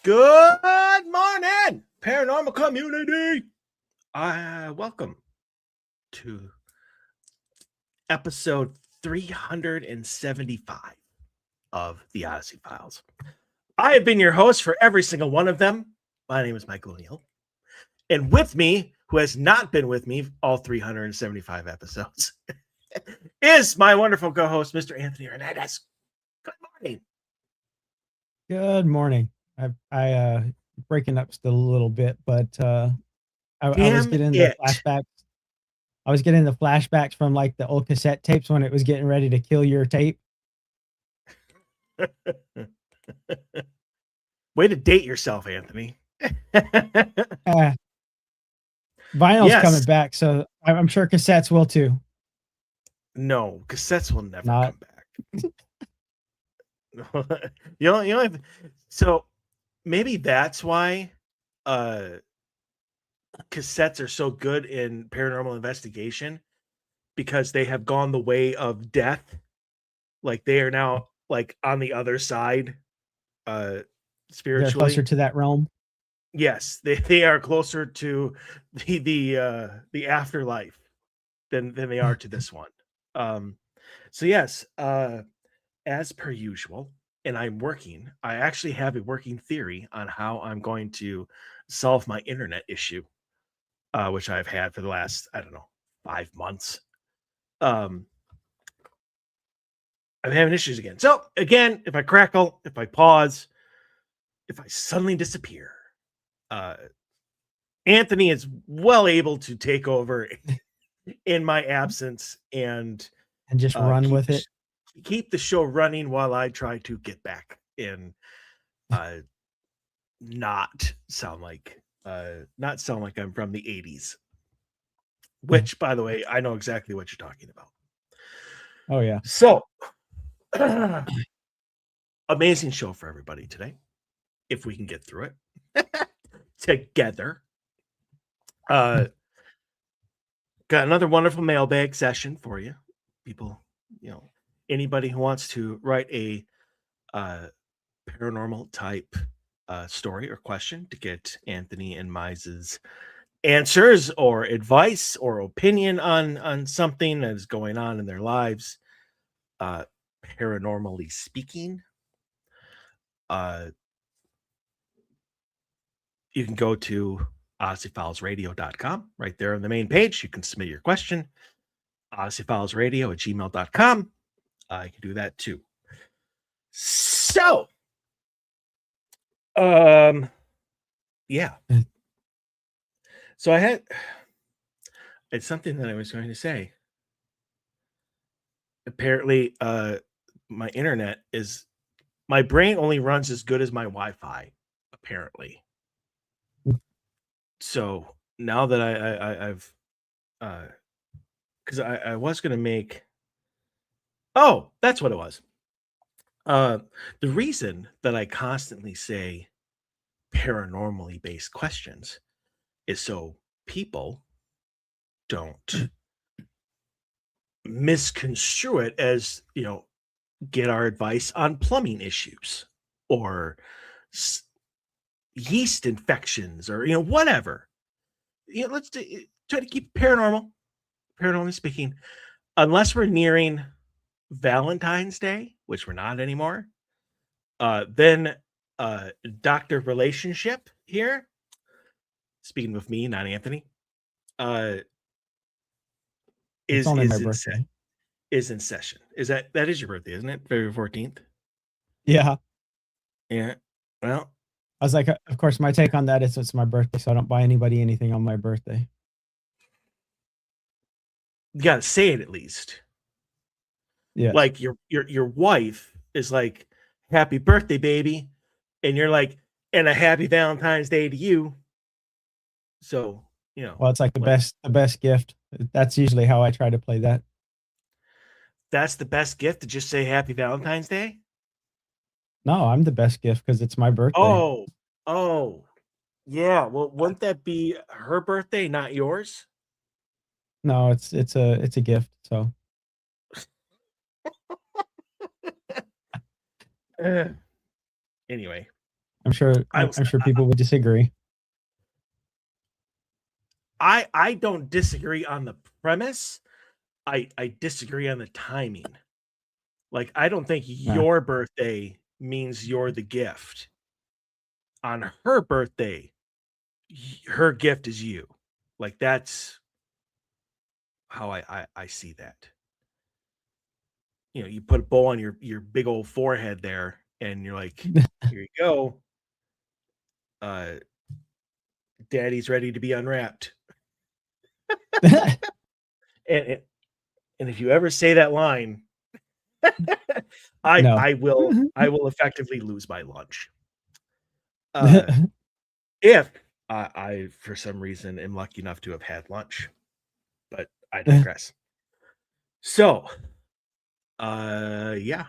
Good morning, paranormal community. Welcome to episode 375 of the Odyssey Files. I have been your host for every single one of them. My name is Michael O'Neill. And with me, who has not been with me all 375 episodes, is my wonderful co-host, Mr. Anthony Hernandez. Good morning. Good morning. I breaking up still a little bit, but I was Damn getting the it. flashbacks. I was getting the flashbacks from like the old cassette tapes when it was getting ready to kill your tape. Way to date yourself, Anthony. Uh, Vinyl's coming Yes. back, so I'm sure cassettes will too. No, cassettes will never Not come back. So maybe that's why uh cassettes are so good in paranormal investigation, because they have gone the way of death. Like they are now like on the other side, they're closer spiritually. to that realm. Yes, they are closer to the afterlife than they are to this one. Um so yes, as per usual, and I actually have a working theory on how I'm going to solve my internet issue, which I've had for the last, I don't know, 5 months. Um, I'm having issues again. So again, if I crackle, if I pause, if I suddenly disappear, uh, Anthony is well able to take over in my absence and And just run keep with it. keep the show running while I try to get back in. Uh, not not sound like I'm from the 80s, which by the way, I know exactly what you're talking about. Oh yeah. So, amazing show for everybody today, if we can get through it together. Uh got another wonderful mailbag session for you. People, you know, anybody who wants to write a uh paranormal type story or question to get Anthony and Mize's answers or advice or opinion on something that is going on in their lives, uh paranormally speaking, uh you can go to odysseyfilesradio.com. Right there on the main page you can submit your question. odysseyfilesradio@gmail.com. You can do that too. So yeah, so it's something that I was going to say. Apparently, my internet is my brain only runs as good as my Wi-Fi, apparently. So now that I've because I was gonna make, oh, that's what it was. Uh the reason that I constantly say paranormally based questions is so people don't misconstrue it as, get our advice on plumbing issues or s- yeast infections or whatever. Let's try to keep it paranormal, paranormally speaking, unless we're nearing Valentine's Day, which we're not anymore. Then Dr. Relationship here, speaking with me, not Anthony, uh It's is only my is in set birthday. is in session. That is your birthday, isn't it? February 14th. Yeah. Yeah. Well, I was like, of course, my take on that is it's my birthday, so I don't buy anybody anything on my birthday. you gotta say it at least. Yes. Like your wife is like, "Happy birthday, baby," and you're like, "And a happy Valentine's Day to you." So Well, it's like the like best gift. That's usually how I try to play that. that's the best gift, to just say Happy Valentine's Day. No, I'm the best gift because it's my birthday. Oh, oh, yeah. Well, wouldn't that be her birthday, not yours? No, it's a gift. So Uh, anyway, I'm sure people would disagree. I don't disagree on the premise. I disagree on the timing. Like, I don't think Yeah. your birthday means you're the gift. On her birthday, her gift is you. Like, that's how I see that. You know, you put a bow on your big old forehead there, and you're like, here you go. Uh, Daddy's ready to be unwrapped. And and if you ever say that line, No. I will effectively lose my lunch. Uh, if I for some reason am lucky enough to have had lunch, but I digress. So, yeah.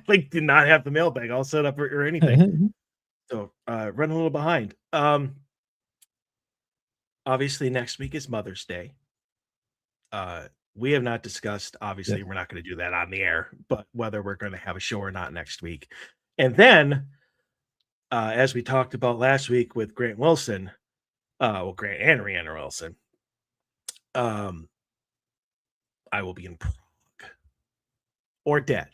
Like, did not have the mailbag all set up or anything. So, running a little behind. Obviously next week is Mother's Day. We have not discussed, obviously, Yes. we're not going to do that on the air, but whether we're going to have a show or not next week. And then, as we talked about last week with Grant Wilson, Grant and Rhiannon Wilson, I will be in Prague or dead.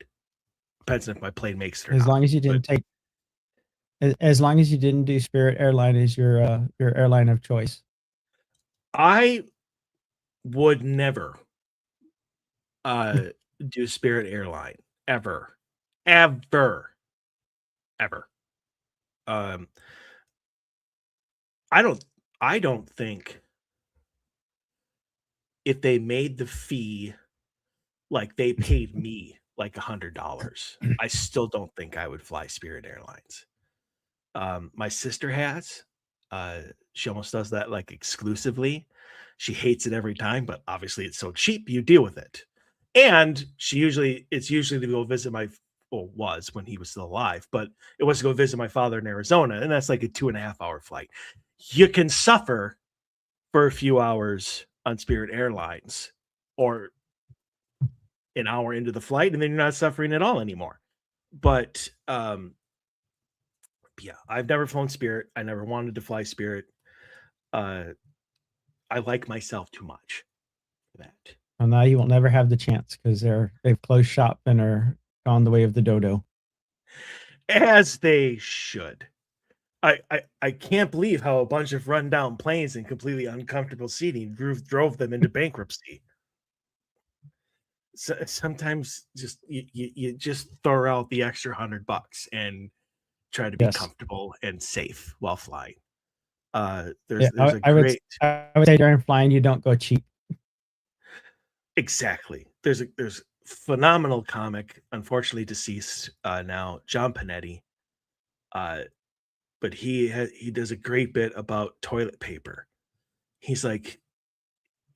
Depends if my plane makes it or As not. long as you didn't take, as long as you didn't do Spirit Airline as your airline of choice. I would never do Spirit Airline ever. Ever. Ever. Um I don't think if they made the fee like they paid me like $100, I still don't think I would fly Spirit Airlines. My sister has. She almost does that like exclusively. She hates it every time, but obviously it's so cheap, you deal with it. And it's usually to go visit was when he was still alive, but it was to go visit my father in Arizona, and that's like a 2.5 hour flight. You can suffer for a few hours on Spirit Airlines or an hour into the flight, and then you're not suffering at all anymore. But yeah, I've never flown Spirit. I never wanted to fly Spirit. I like myself too much for that. Well, now you will never have the chance because they've closed shop and are gone the way of the dodo. As they should. I can't believe how a bunch of rundown planes and completely uncomfortable seating drove them into bankruptcy. So, sometimes just you just throw out the extra $100 and try to be Yes. comfortable and safe while flying. Yeah, There's a I great would say during flying you don't go cheap. exactly. There's phenomenal comic, unfortunately deceased now, John Panetti. But he does a great bit about toilet paper. He's like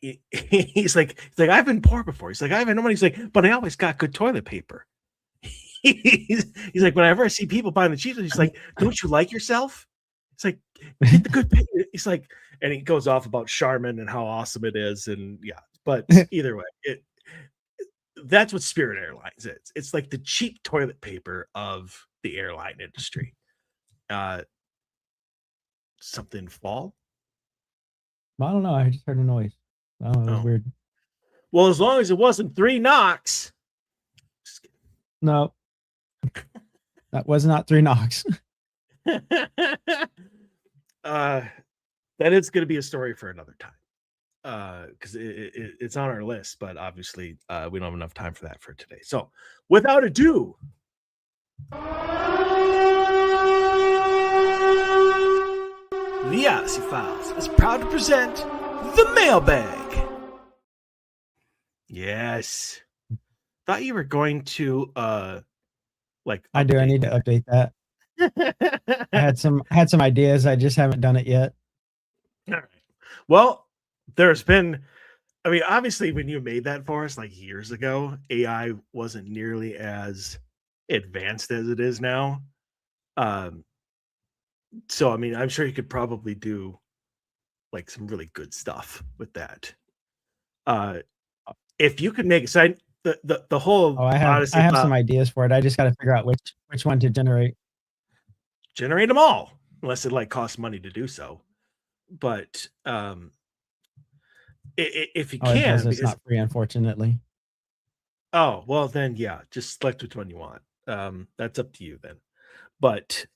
he's like I've been poor before. He's like I haven't no money. He's like, but I always got good toilet paper. He's like whenever I see people buying the cheap, he's like, don't you like yourself? It's like get the good paper. He's like, and he goes off about Charmin and how awesome it is, and yeah. But either way, that's what Spirit Airlines is. It's like the cheap toilet paper of the airline industry. Something fall? I don't know. I just heard a noise. Oh, it was Oh. weird. Well, as long as it wasn't 3 knocks. Just kidding. No, that was not 3 knocks. That is going to be a story for another time. Because it's on our list, but obviously we don't have enough time for that for today. So, without ado, the Odyssey Files is proud to present the Mailbag. Yes. Thought you were going to like I do. I need to update that. I had some ideas. I just haven't done it yet. All right. Well, there's been I mean, obviously when you made that for us like years ago, AI wasn't nearly as advanced as it is now. Um so I mean, I'm sure you could probably do like some really good stuff with that. Uh if you could make so the whole Oh, I Odyssey have file, some ideas for it. I just got to figure out which one to generate. generate them all, unless it like costs money to do so. But if you Oh, it does. can, It's because not free, unfortunately. oh well, then yeah, just select which one you want. That's up to you then. But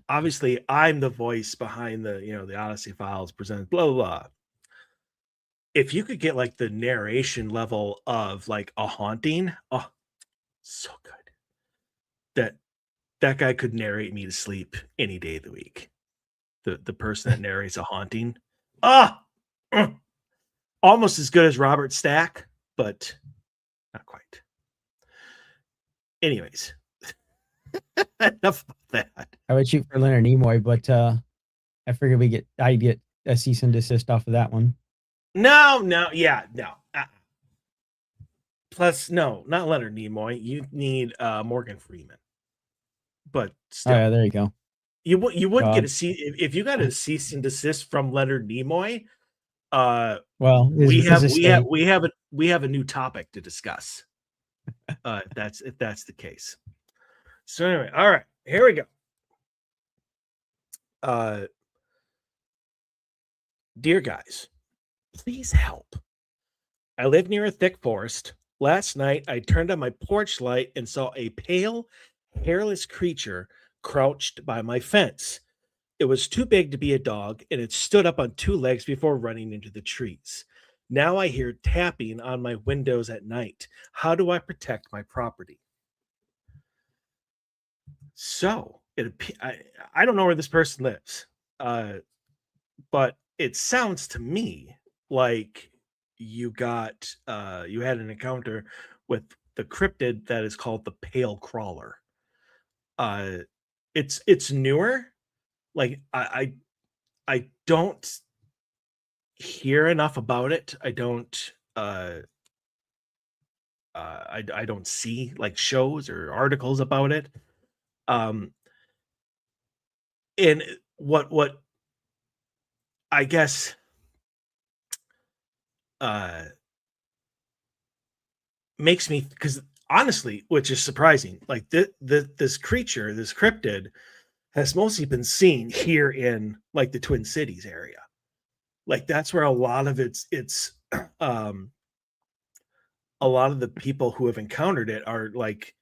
obviously, I'm the voice behind the Odyssey Files presents blah blah blah. If you could get like the narration level of like a haunting, oh, so good. That that guy could narrate me to sleep any day of the week. The person that narrates a haunting, ah, mm, almost as good as Robert Stack, but not quite. Anyways, enough of that. I would shoot for Leonard Nimoy, but I figured I'd get a cease and desist off of that one. No, no, yeah, no. Plus, no, not Leonard Nimoy. You need Morgan Freeman. But Oh yeah, still, there you go. you wouldn't get God. a if you got a cease and desist from Leonard Nimoy. Uh, Well, we his have estate. we have a new topic to discuss. If that's the case. So anyway, all right, here we go. Uh, dear guys, please help. I live near a thick forest. Last night, I turned on my porch light and saw a pale, hairless creature crouched by my fence. It was too big to be a dog, and it stood up on two legs before running into the trees. Now I hear tapping on my windows at night. How do I protect my property? So I don't know where this person lives, uh, but it sounds to me like you had an encounter with the cryptid that is called the Pale Crawler. Uh, it's newer. Like I don't hear enough about it. I don't I don't see like shows or articles about it. Um and what I guess uh makes me, because honestly, which is surprising, like this creature, this cryptid has mostly been seen here in like the Twin Cities area. Like that's where a lot of it's um a lot of the people who have encountered it are like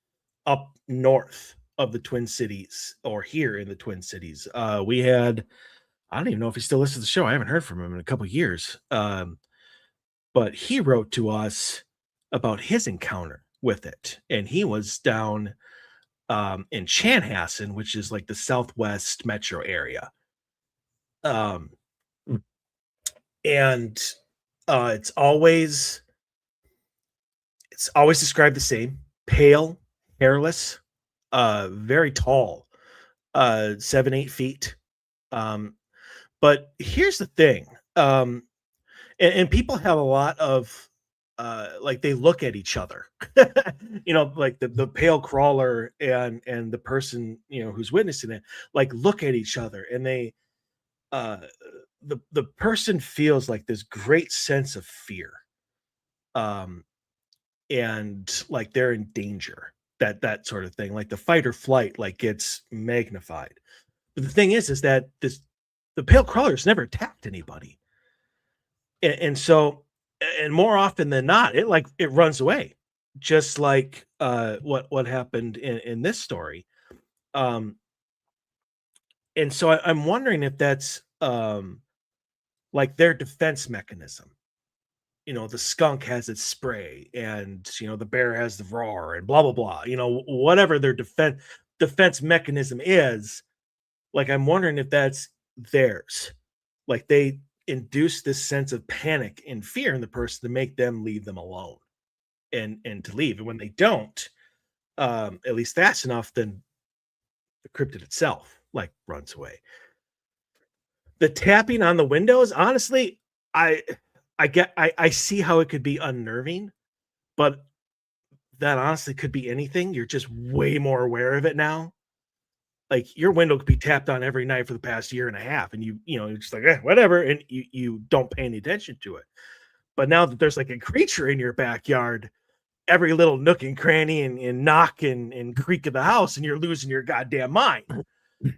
up north of the Twin Cities or here in the Twin Cities. We had, I don't even know if he still listens to the show. I haven't heard from him in a couple of years. But he wrote to us about his encounter with it. And he was down in Chanhassen, which is like the southwest metro area. Um, Hmm. and it's always described the same: pale, hairless, very tall, 7-8 feet. Um, but here's the thing, and people have a lot of like they look at each other, like the pale crawler and the person who's witnessing it, like look at each other, and they uh the person feels like this great sense of fear, um and like they're in danger, that sort of thing, like the fight or flight like gets magnified. But the thing is that the pale crawler's never attacked anybody, and so, and more often than not it runs away, just like what happened in this story. um and so I'm wondering if that's like their defense mechanism. The skunk has its spray, and the bear has the roar, and blah blah blah, whatever their defense mechanism is. Like I'm wondering if that's theirs. Like they induce this sense of panic and fear in the person to make them leave them alone, and to leave. And when they don't, at least fast enough, then the cryptid itself like runs away. The tapping on the windows, honestly, I I see how it could be unnerving, but that honestly could be anything. You're just way more aware of it now. Like your window could be tapped on every night for the past year and a half, and you're just like, whatever, and you don't pay any attention to it. But now that there's like a creature in your backyard, every little nook and cranny and knock and creak of the house, and you're losing your goddamn mind.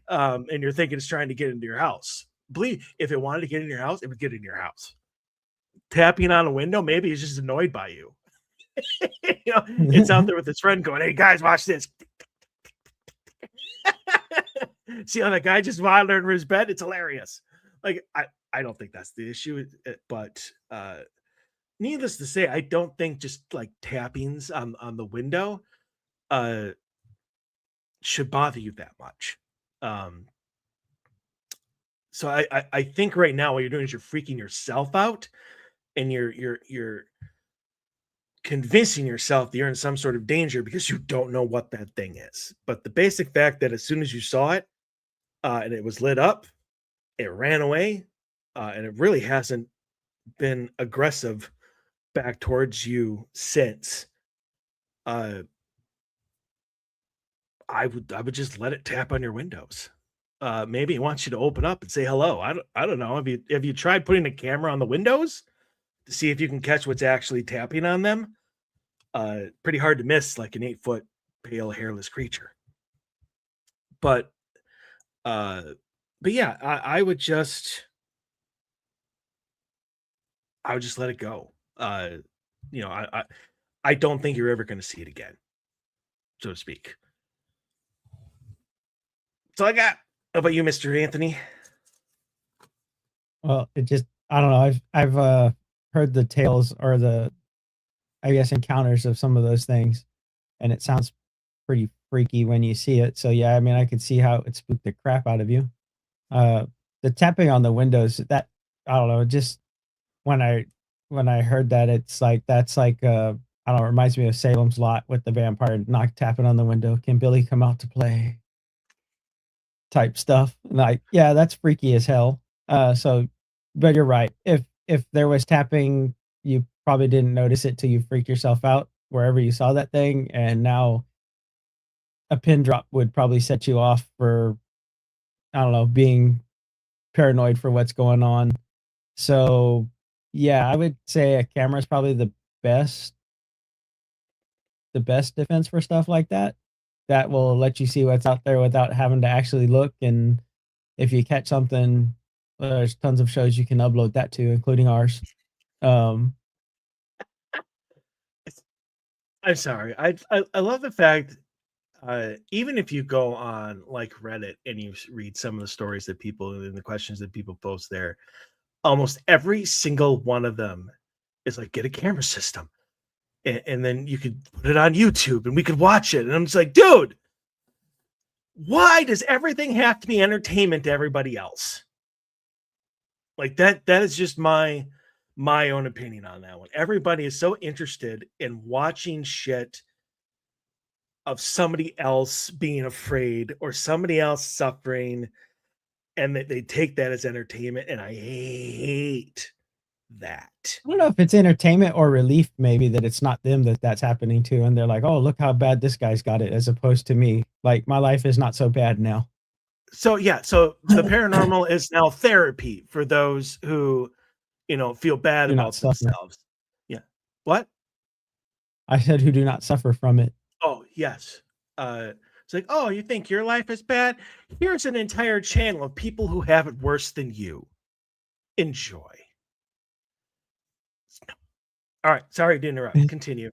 And you're thinking it's trying to get into your house. Believe if it wanted to get in your house, it would get in your house. Tapping on a window, maybe it's just annoyed by you. It's out there with his friend going, "Hey guys, watch this." See how that guy just waddled under his bed? It's hilarious. Like I don't think that's the issue, but needless to say, I don't think just like tappings on the window should bother you that much. Um, so I think right now what you're doing is you're freaking yourself out, and you're convincing yourself that you're in some sort of danger because you don't know what that thing is. But the basic fact that as soon as you saw it and it was lit up, it ran away, and it really hasn't been aggressive back towards you since. Uh, I would just let it tap on your windows. Maybe it wants you to open up and say hello. I don't know. Have you tried putting a camera on the windows to see if you can catch what's actually tapping on them? Pretty hard to miss like an 8-foot pale hairless creature. But yeah, I would just let it go. I don't think you're ever going to see it again, so to speak. So I got. How about you, Mr. Anthony? Well, it just I don't know. I've heard the tales or the I guess encounters of some of those things, and it sounds pretty freaky when you see it. So yeah, I mean, I could see how it would spook the crap out of you. Uh, the tapping on the windows, that I don't know, just when I heard that, it's like that's like I don't know, it reminds me of Salem's Lot with the vampire knock tapping on the window. Can Billy come out to play? Type stuff. Like, yeah, that's freaky as hell. So, but you're right. If there was tapping, you probably didn't notice it till you freak yourself out wherever you saw that thing, and now a pin drop would probably set you off for I don't know, being paranoid for what's going on. So, yeah, I would say a camera is probably best the best defense for stuff like that. That will let you see what's out there without having to actually look. And if you catch something, there's tons of shows you can upload that to, including ours. Um, I'm sorry. I love the fact, even if you go on like Reddit and you read some of the stories that people and the questions that people post there, almost every single one of them is like, get a camera system, and then you could put it on YouTube and we could watch it. And I'm just like, dude, why does everything have to be entertainment to everybody else? Like that is just my own opinion on that one. Everybody is so interested in watching shit of somebody else being afraid or somebody else suffering, and that they take that as entertainment, and I hate that. I don't know if it's entertainment or relief, maybe that it's not them that's happening to, and they're like, "Oh, look how bad this guy's got it," as opposed to me. Like my life is not so bad now. So yeah, so the paranormal is now therapy for those who, feel bad Do not about suffer. themselves. Yeah. What? I said, "Who do not suffer from it." Oh, yes. It's like, oh, you think your life is bad? Here's an entire channel of people who have it worse than you. Enjoy. All right. Sorry to interrupt. Continue.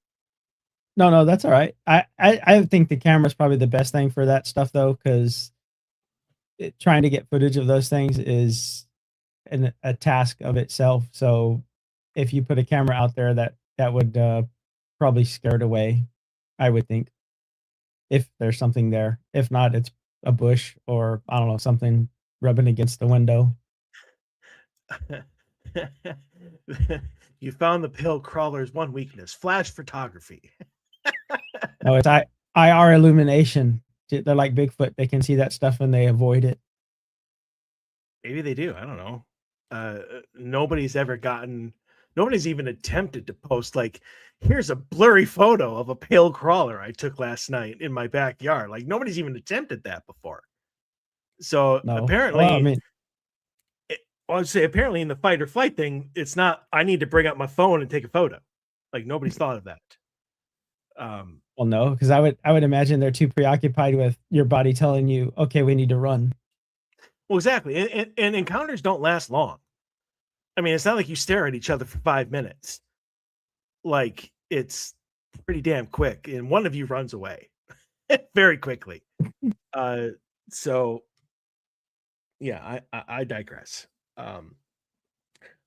No, that's all right. I think the camera's probably the best thing for that stuff though, because trying to get footage of those things is a task of itself. So if you put a camera out there, that would probably scare it away. I would think if there's something there. If not, it's a bush or I don't know something rubbing against the window. You found the pill crawler's one weakness: flash photography. No, it's IR illumination. They're like Bigfoot. They can see that stuff and they avoid it. Maybe they do. I don't know. Nobody's even attempted to post like, here's a blurry photo of a pale crawler I took last night in my backyard. Like nobody's even attempted that before. So No, well, I apparently, mean, I'd say apparently in the fight or flight thing, it's not, I need to bring out my phone and take a photo. Like nobody's thought of that. Well, no, because I would imagine they're too preoccupied with your body telling you, okay, we need to run. Well, exactly. And encounters don't last long. I mean, it's not like you stare at each other for 5 minutes. Like, it's pretty damn quick, and one of you runs away very quickly. Uh, so yeah, I digress. Um,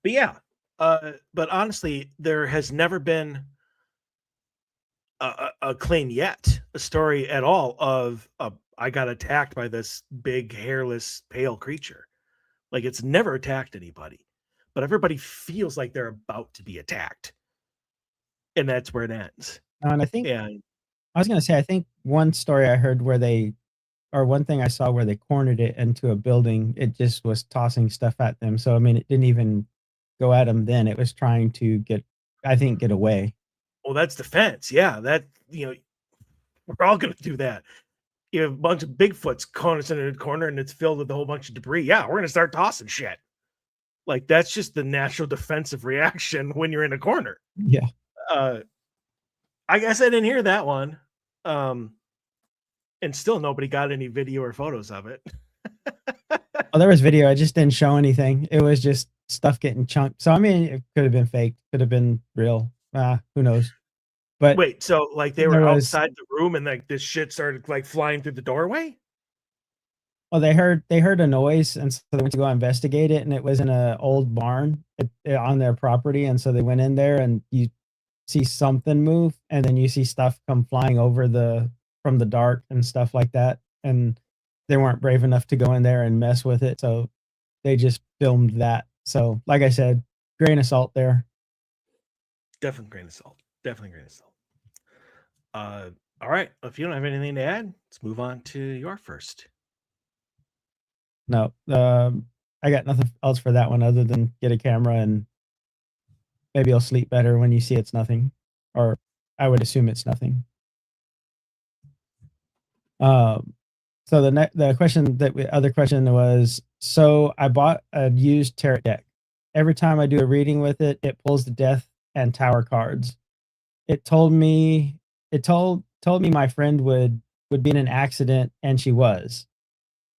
but yeah, but honestly, there has never been a claim yet, a story at all of I got attacked by this big hairless pale creature. Like it's never attacked anybody, but everybody feels like they're about to be attacked, and that's where it ends. And I think And I was gonna say, I think one story I heard where they or one thing I saw where they cornered it into a building, it just was tossing stuff at them. So I mean, it didn't even go at them then. It was trying to get, I think, get away. well, that's defense. Yeah, that we're all gonna do that. You have a bunch of Bigfoots corners in a corner and it's filled with a whole bunch of debris. Yeah, we're gonna start tossing shit. Like that's just the natural defensive reaction when you're in a corner. Yeah. Uh, I guess I didn't hear that one. Um, and still nobody got any video or photos of it. Oh, there was video. I just didn't show anything. It was just stuff getting chunked. So I mean, it could have been fake, could have been real. Who knows? But Wait, so like they were there was outside the room and like this shit started like flying through the doorway? well, they heard a noise, and so they went to go investigate it, and it was in a old barn on their property, and so they went in there, and you see something move, and then you see stuff come flying over the from the dark and stuff like that, and they weren't brave enough to go in there and mess with it, so they just filmed that. So, like I said, grain of salt there. Definitely grain of salt. Definitely grain of salt. All right. If you don't have anything to add, let's move on to your first. No, I got nothing else for that one other than get a camera and maybe you'll sleep better when you see it's nothing, or I would assume it's nothing. Um, so the question other question was, so I bought a used tarot deck. Every time I do a reading with it, it pulls the death and tower cards. It told me my friend would be in an accident, and she was.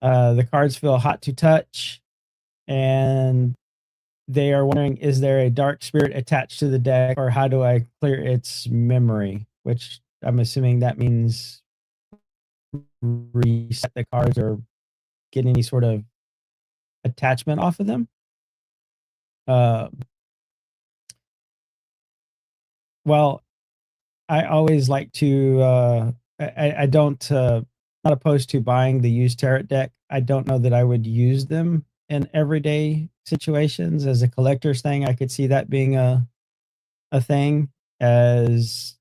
The cards feel hot to touch, and they are wondering, is there a dark spirit attached to the deck, or how do I clear its memory? Which I'm assuming that means reset the cards or get any sort of attachment off of them. Uh, well, I always like to. I don't. Not opposed to buying the used tarot deck. I don't know that I would use them in everyday situations as a collector's thing. I could see that being a thing as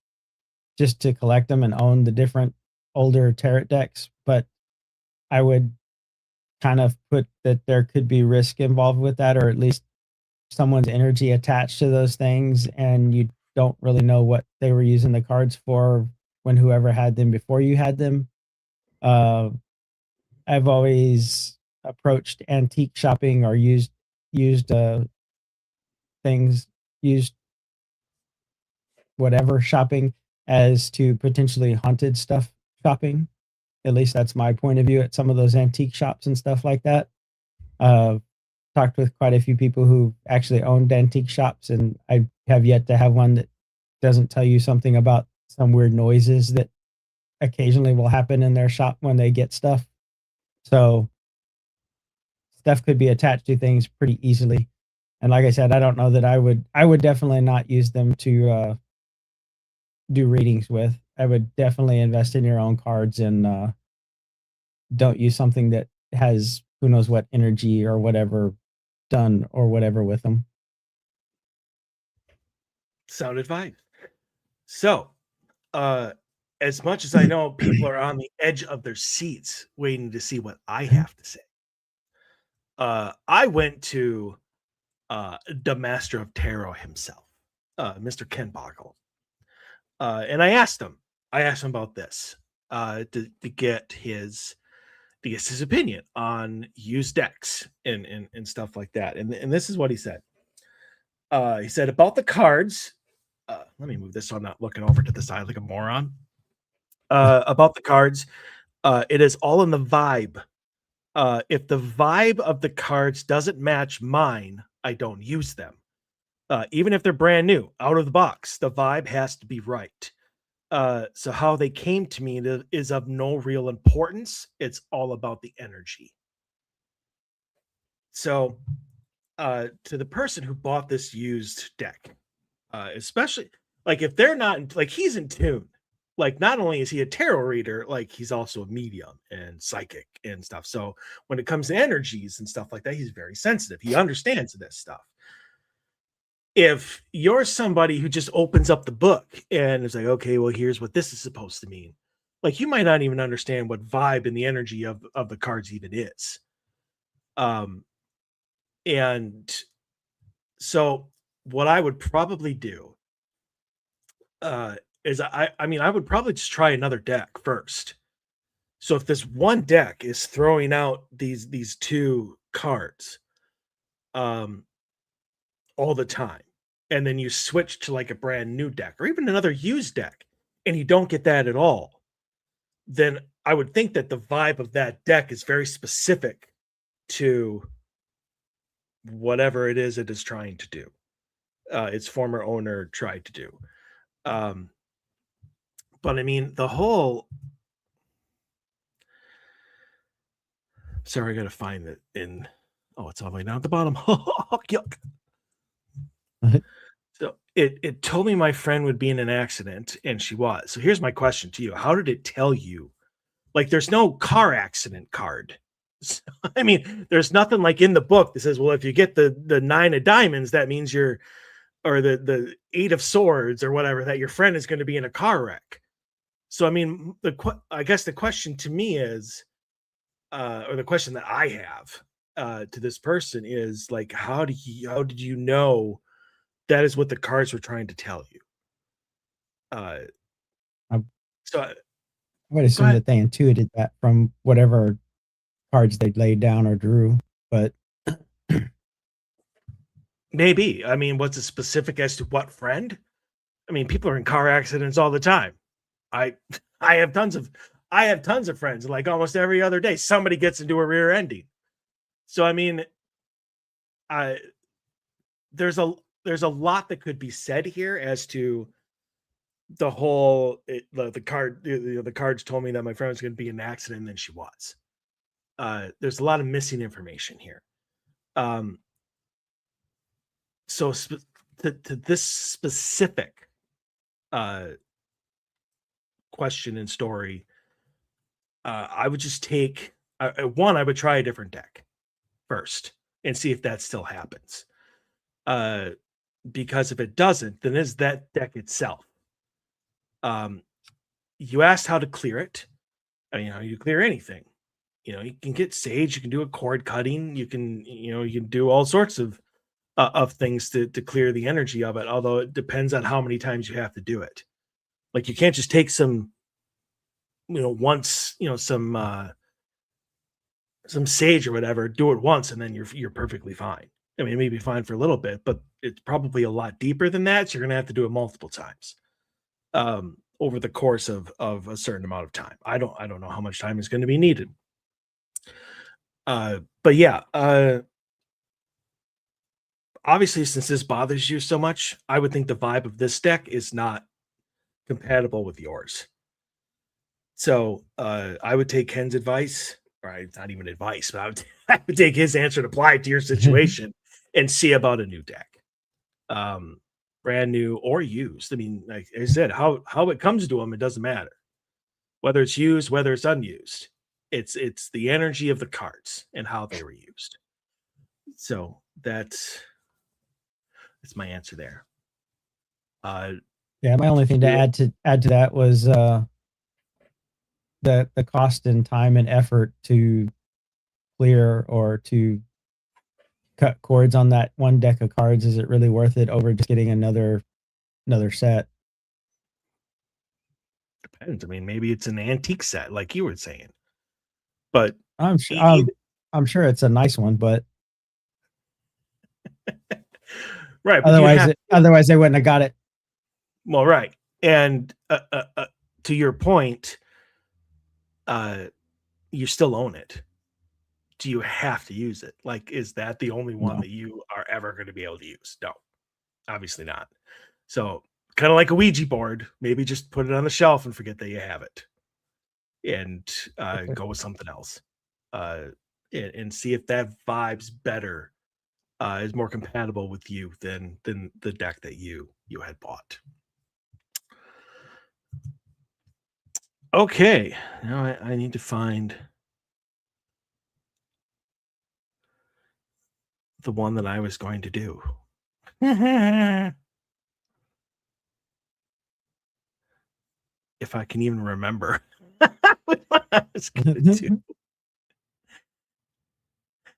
just to collect them and own the different older tarot decks. But I would kind of put that there could be risk involved with that, or at least someone's energy attached to those things, and you don't really know what they were using the cards for when whoever had them before you had them. Uh, I've always approached antique shopping or used things, used whatever shopping as to potentially haunted stuff shopping. At least that's my point of view at some of those antique shops and stuff like that. Uh, Talked with quite a few people who actually owned antique shops, and I have yet to have one that doesn't tell you something about some weird noises that occasionally will happen in their shop when they get stuff. So stuff could be attached to things pretty easily. And like I said, I don't know that I would definitely not use them to do readings with. I would definitely invest in your own cards and don't use something that has who knows what energy or whatever done or whatever with them. Sound advice. So, uh, as much as I know people are on the edge of their seats waiting to see what I have to say, I went to the master of tarot himself, Mr. Ken Boggle. And I asked him about this to get his opinion on used decks and stuff like that. And this is what he said. He said about the cards. let me move this so I'm not looking over to the side like a moron. About the cards, it is all in the vibe. If the vibe of the cards doesn't match mine, I don't use them. Even if they're brand new, out of the box, the vibe has to be right. So how they came to me is of no real importance. It's all about the energy. So, to the person who bought this used deck, especially like if they're not like he's in tune. Like not only is he a tarot reader, like he's also a medium and psychic and stuff. So when it comes to energies and stuff like that, he's very sensitive. He understands this stuff. If you're somebody who just opens up the book and is like, okay, well, here's what this is supposed to mean, like you might not even understand what vibe and the energy of the cards even is. And so what I would probably do is I mean I would probably just try another deck first. So if this one deck is throwing out these two cards um all the time, and then you switch to like a brand new deck or even another used deck and you don't get that at all, then I would think that the vibe of that deck is very specific to whatever it is trying to do. Its former owner tried to do. Um, but I mean, the whole. Sorry, I gotta find it in. Oh, it's all the way down at the bottom. Yuck. So it told me my friend would be in an accident, and she was. So here's my question to you: how did it tell you? Like, there's no car accident card. So, I mean, there's nothing like in the book that says, well, if you get the 9 of diamonds, that means you're, or the 8 of swords or whatever, that your friend is going to be in a car wreck. So, I mean, I guess the question to me is, or the question that I have to this person is like, how did you know that is what the cards were trying to tell you? Uh, I so I would go assume ahead. that they intuited that from whatever cards they laid down or drew, but Maybe. I mean, what's it specific as to what friend? I mean, people are in car accidents all the time. I I have tons of friends. Like almost every other day, somebody gets into a rear ending. So I mean, I there's a there's a lot that could be said here as to the whole the card. The cards told me that my friend was going to be in an accident, and then she was. There's a lot of missing information here. Um, so to this specific uh question and story, I would just take one. I would try a different deck first and see if that still happens. Uh, because if it doesn't, then is that deck itself. Um, you asked how to clear it. I mean, how you clear anything. You know, you can get sage, you can do a cord cutting, you can do all sorts of things to clear the energy of it. Although it depends on how many times you have to do it. Like you can't just take some, once, some sage or whatever, do it once, and then you're perfectly fine. I mean, it may be fine for a little bit, but it's probably a lot deeper than that. So you're gonna have to do it multiple times over the course of a certain amount of time. I don't know how much time is going to be needed. But yeah, obviously, since this bothers you so much, I would think the vibe of this deck is not compatible with yours. So I would take Ken's advice, or it's not even advice, but I would take his answer and apply it to your situation and see about a new deck. Um, brand new or used. I mean, like I said, how it comes to them, it doesn't matter. Whether it's used, whether it's unused. It's the energy of the cards and how they were used. So that's my answer there. yeah, my only thing to add to that was the cost and time and effort to clear or to cut cords on that one deck of cards. Is it really worth it over just getting another set? depends. I mean, maybe it's an antique set, like you were saying, but I'm sure e- either, I'm sure it's a nice one, but right, but you have otherwise they wouldn't have got it. Well, right. And to your point, you still own it. Do you have to use it? Like, is that the only one No. that you are ever going to be able to use? No, obviously not. So, kind of like a Ouija board, maybe just put it on the shelf and forget that you have it, and go with something else, uh, and see if that vibes better, is more compatible with you than the deck that you had bought. Okay, now I need to find the one that I was going to do. If I can even remember what I was gonna do.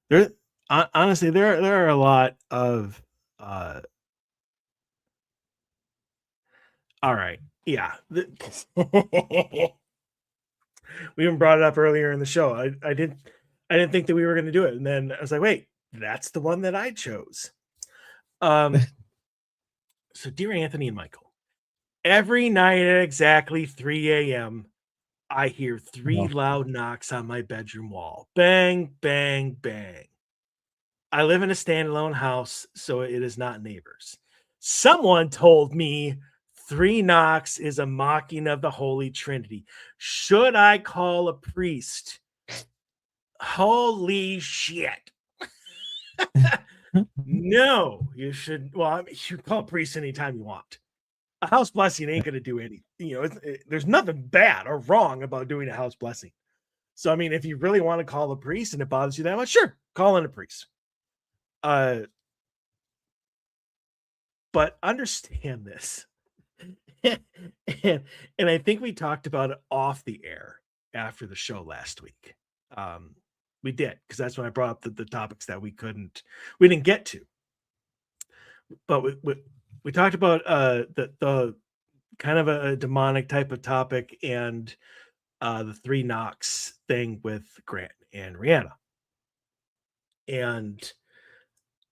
There honestly, there are a lot of, uh alright, yeah, we even brought it up earlier in the show. I didn't think that we were gonna do it, and then I was like, "Wait, that's the one that I chose." Um, so dear Anthony and Michael, every night at exactly 3 AM, I hear 3 No. loud knocks on my bedroom wall. Bang, bang, bang. I live in a standalone house, so it is not neighbors. Someone told me 3 knocks is a mocking of the Holy Trinity. Should I call a priest? Holy shit. No, you should. Well, I mean, you call a priest anytime you want. A house blessing ain't going to do anything. There's nothing bad or wrong about doing a house blessing. So, I mean, if you really want to call a priest and it bothers you that much, sure, call in a priest. Uh, but understand this. and, and I think we talked about it off the air after the show last week. Um, we did, because that's when I brought up the topics that we didn't get to. But we talked about the kind of a demonic type of topic, and the 3 knocks thing with Grant and Rihanna. And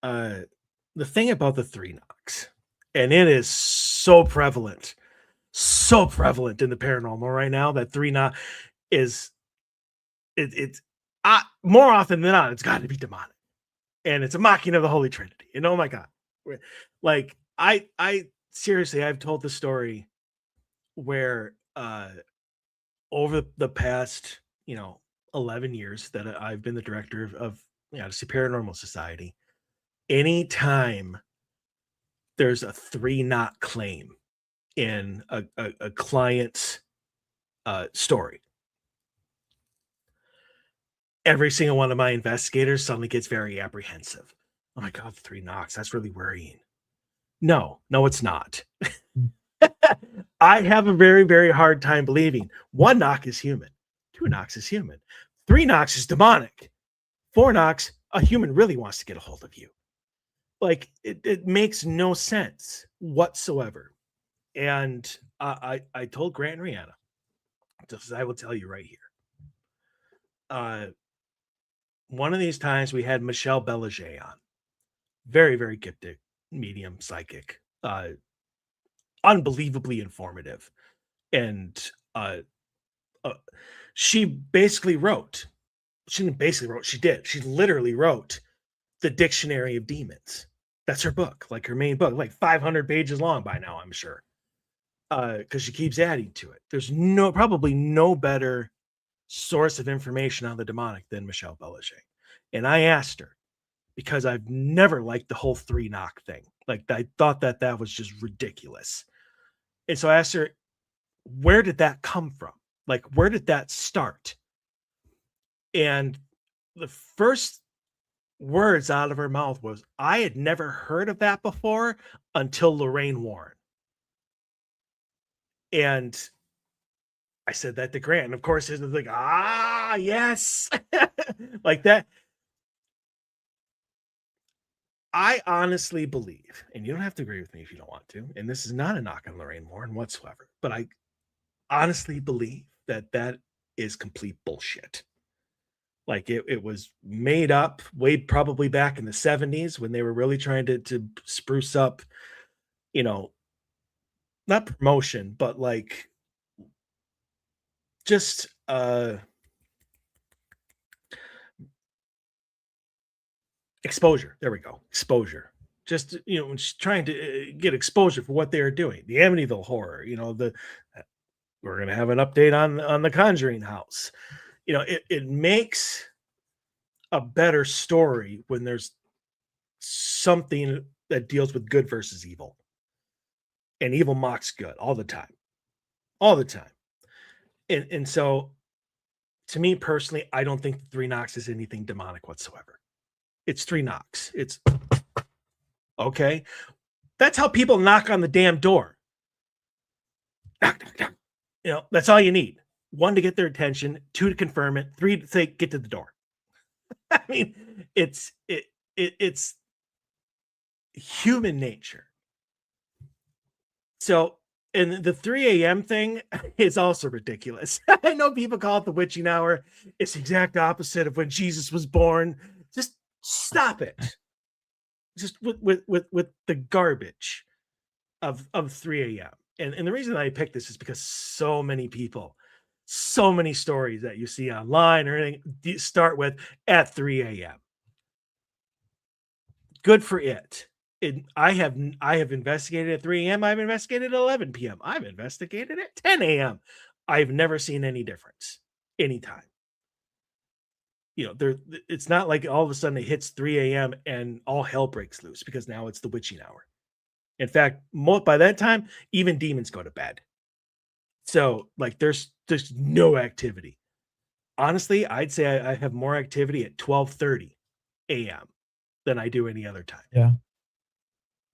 the thing about the 3 knocks, and it is so prevalent in the paranormal right now, that 3 knock is it's more often than not, it's got to be demonic, and it's a mocking of the Holy Trinity. And oh my god, like I seriously, I've told the story where over the past 11 years that I've been the director of Odyssey Paranormal Society, anytime there's a 3 knock claim in a client's story, every single one of my investigators suddenly gets very apprehensive. Oh my god, 3 knocks, that's really worrying. No, it's not. I have a very, very hard time believing 1 knock is human, 2 knocks is human, 3 knocks is demonic, 4 knocks, a human really wants to get a hold of you. Like, it makes no sense whatsoever. And I told Grant and Rihanna, just as I will tell you right here. One of these times we had Michelle Belanger on. Very, very gifted medium psychic. Unbelievably informative. And she basically wrote. She didn't basically wrote, she did. She literally wrote the Dictionary of Demons. That's her book, like her main book, like 500 pages long by now, I'm sure. Because she keeps adding to it. There's probably no better source of information on the demonic than Michelle Belanger. And I asked her, because I've never liked the whole 3 knock thing. Like, I thought that was just ridiculous. And so I asked her, where did that come from? Like, where did that start? And the first words out of her mouth was, I had never heard of that before until Lorraine Warren. And I said that to Grant. And of course, he's like, yes. Like that. I honestly believe, and you don't have to agree with me if you don't want to, and this is not a knock on Lorraine Warren whatsoever, but I honestly believe that is complete bullshit. Like, it was made up way probably back in the 70s when they were really trying to spruce up, not promotion, but like just exposure. There we go. Exposure. Just just trying to get exposure for what they are doing. The Amityville horror. Uh, we're gonna have an update on the Conjuring house. It makes a better story when there's something that deals with good versus evil, and evil mocks good all the time. And so, to me personally, I don't think Three Knocks is anything demonic whatsoever. It's Three Knocks. It's okay. That's how people knock on the damn door. Knock, knock, knock. That's all you need. One, to get their attention. Two, to confirm it. Three, to say, get to the door. I mean, it's human nature. So, and the 3 a.m. thing is also ridiculous. I know people call it the witching hour. It's the exact opposite of when Jesus was born. Just stop it. Just with the garbage of 3 a.m. And the reason I picked this is because so many people, so many stories that you see online or anything start with at 3 a.m. Good for it. I have investigated at 3 a.m. I've investigated at 11 p.m. I've investigated at 10 a.m. I've never seen any difference anytime. There, it's not like all of a sudden it hits 3 a.m. and all hell breaks loose because now it's the witching hour. In fact, by that time, even demons go to bed. So, like, there's no activity. Honestly, I'd say I have more activity at 12:30 a.m. than I do any other time. Yeah.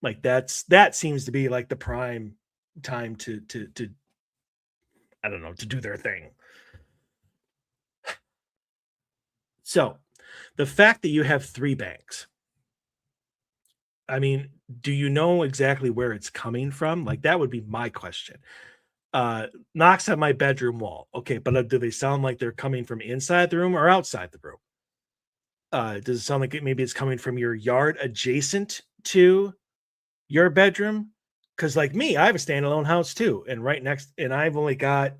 Like that seems to be like the prime time to I don't know, to do their thing. So, the fact that you have 3 banks, I mean, do you know exactly where it's coming from? Like, that would be my question. Knocks at my bedroom wall. Okay, but do they sound like they're coming from inside the room or outside the room? Does it sound like maybe it's coming from your yard adjacent to your bedroom? Because like me, I have a standalone house too, and I've only got,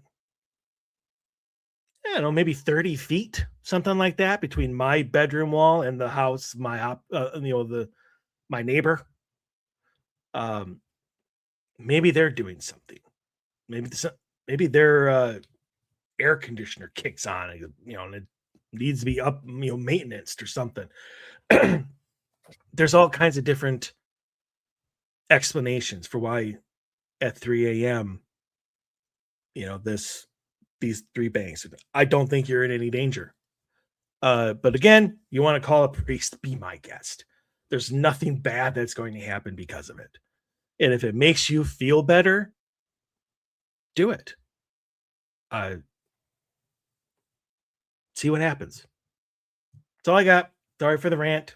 I don't know, maybe 30 feet, something like that, between my bedroom wall and the house, my neighbor. Um, maybe they're doing something. Maybe maybe their air conditioner kicks on, and it needs to be up, maintenance or something. There's all kinds of different explanations for why at 3 a.m. These 3 banks. I don't think you're in any danger. But again, you want to call a priest, be my guest. There's nothing bad that's going to happen because of it. And if it makes you feel better, do it. See what happens. That's all I got. Sorry for the rant.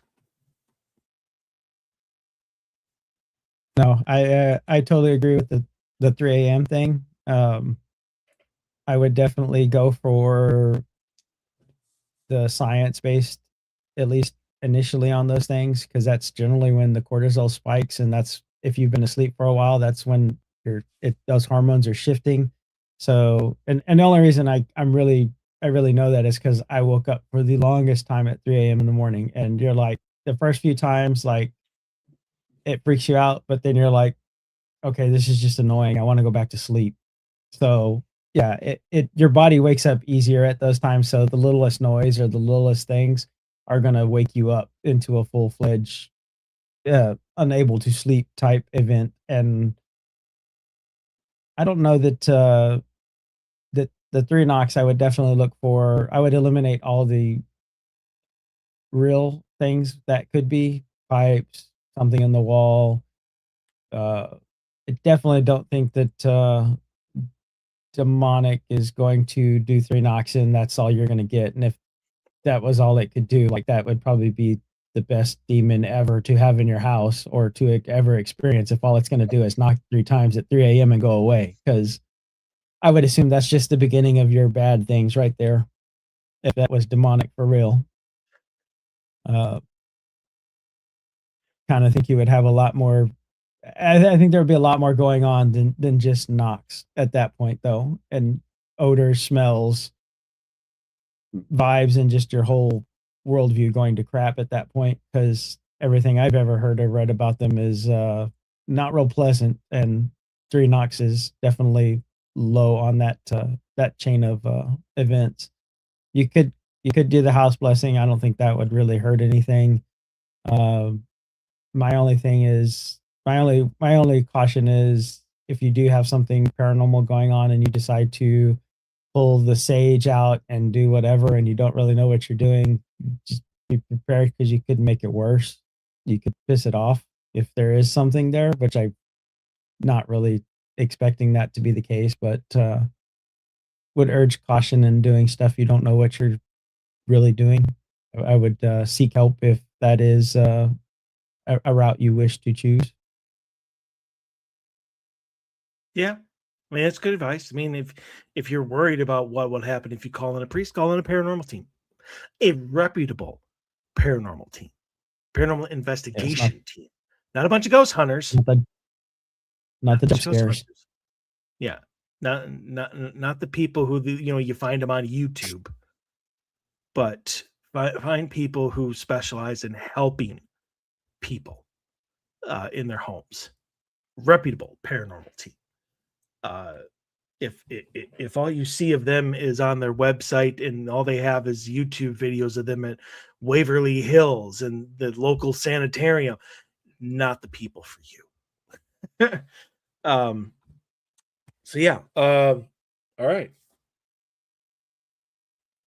No, I totally agree with the 3 a.m. thing. I would definitely go for the science-based, at least initially, on those things, because that's generally when the cortisol spikes, and that's if you've been asleep for a while, that's when those hormones are shifting. So, and the only reason I really know that is because I woke up for the longest time at 3 a.m. in the morning, and you're like, the first few times, like, it freaks you out, but then you're like, okay, this is just annoying. I want to go back to sleep. So yeah, your body wakes up easier at those times. So the littlest noise or the littlest things are gonna wake you up into a full fledged, unable to sleep type event. And I don't know that the 3 knocks I would definitely look for. I would eliminate all the real things that could be pipes, something in the wall. Uh, I definitely don't think that demonic is going to do 3 knocks and that's all you're going to get. And if that was all it could do, like, that would probably be the best demon ever to have in your house or to ever experience, if all it's going to do is knock 3 times at 3 a.m. and go away. Because I would assume that's just the beginning of your bad things right there, if that was demonic for real. Uh, kind of think you would have a lot more I think there would be a lot more going on than just knocks at that point, though, and odors, smells, vibes, and just your whole worldview going to crap at that point. Because everything I've ever heard or read about them is not real pleasant, and three knocks is definitely low on that chain of events. You could you could do the house blessing. I don't think that would really hurt anything. Um, my only thing is my only caution is if you do have something paranormal going on and you decide to pull the sage out and do whatever and you don't really know what you're doing, just be prepared because you could make it worse. You could piss it off if there is something there, which I'm not really expecting that to be the case, but would urge caution in doing stuff you don't know what you're really doing. I would seek help if that is a route you wish to choose. Yeah. I mean, that's good advice. I mean, if you're worried about what would happen if you call in a priest, call in a paranormal team, a reputable paranormal team, paranormal Yes, not investigation team, not a bunch of ghost hunters, not the not not the a bunch jump of ghost scares. hunters. Yeah, not the people who you find them on YouTube, but find people who specialize in helping people in their homes. Reputable paranormal team. Uh, if all you see of them is on their website and all they have is YouTube videos of them at Waverly Hills and the local sanitarium, not the people for you. um, so yeah. All right.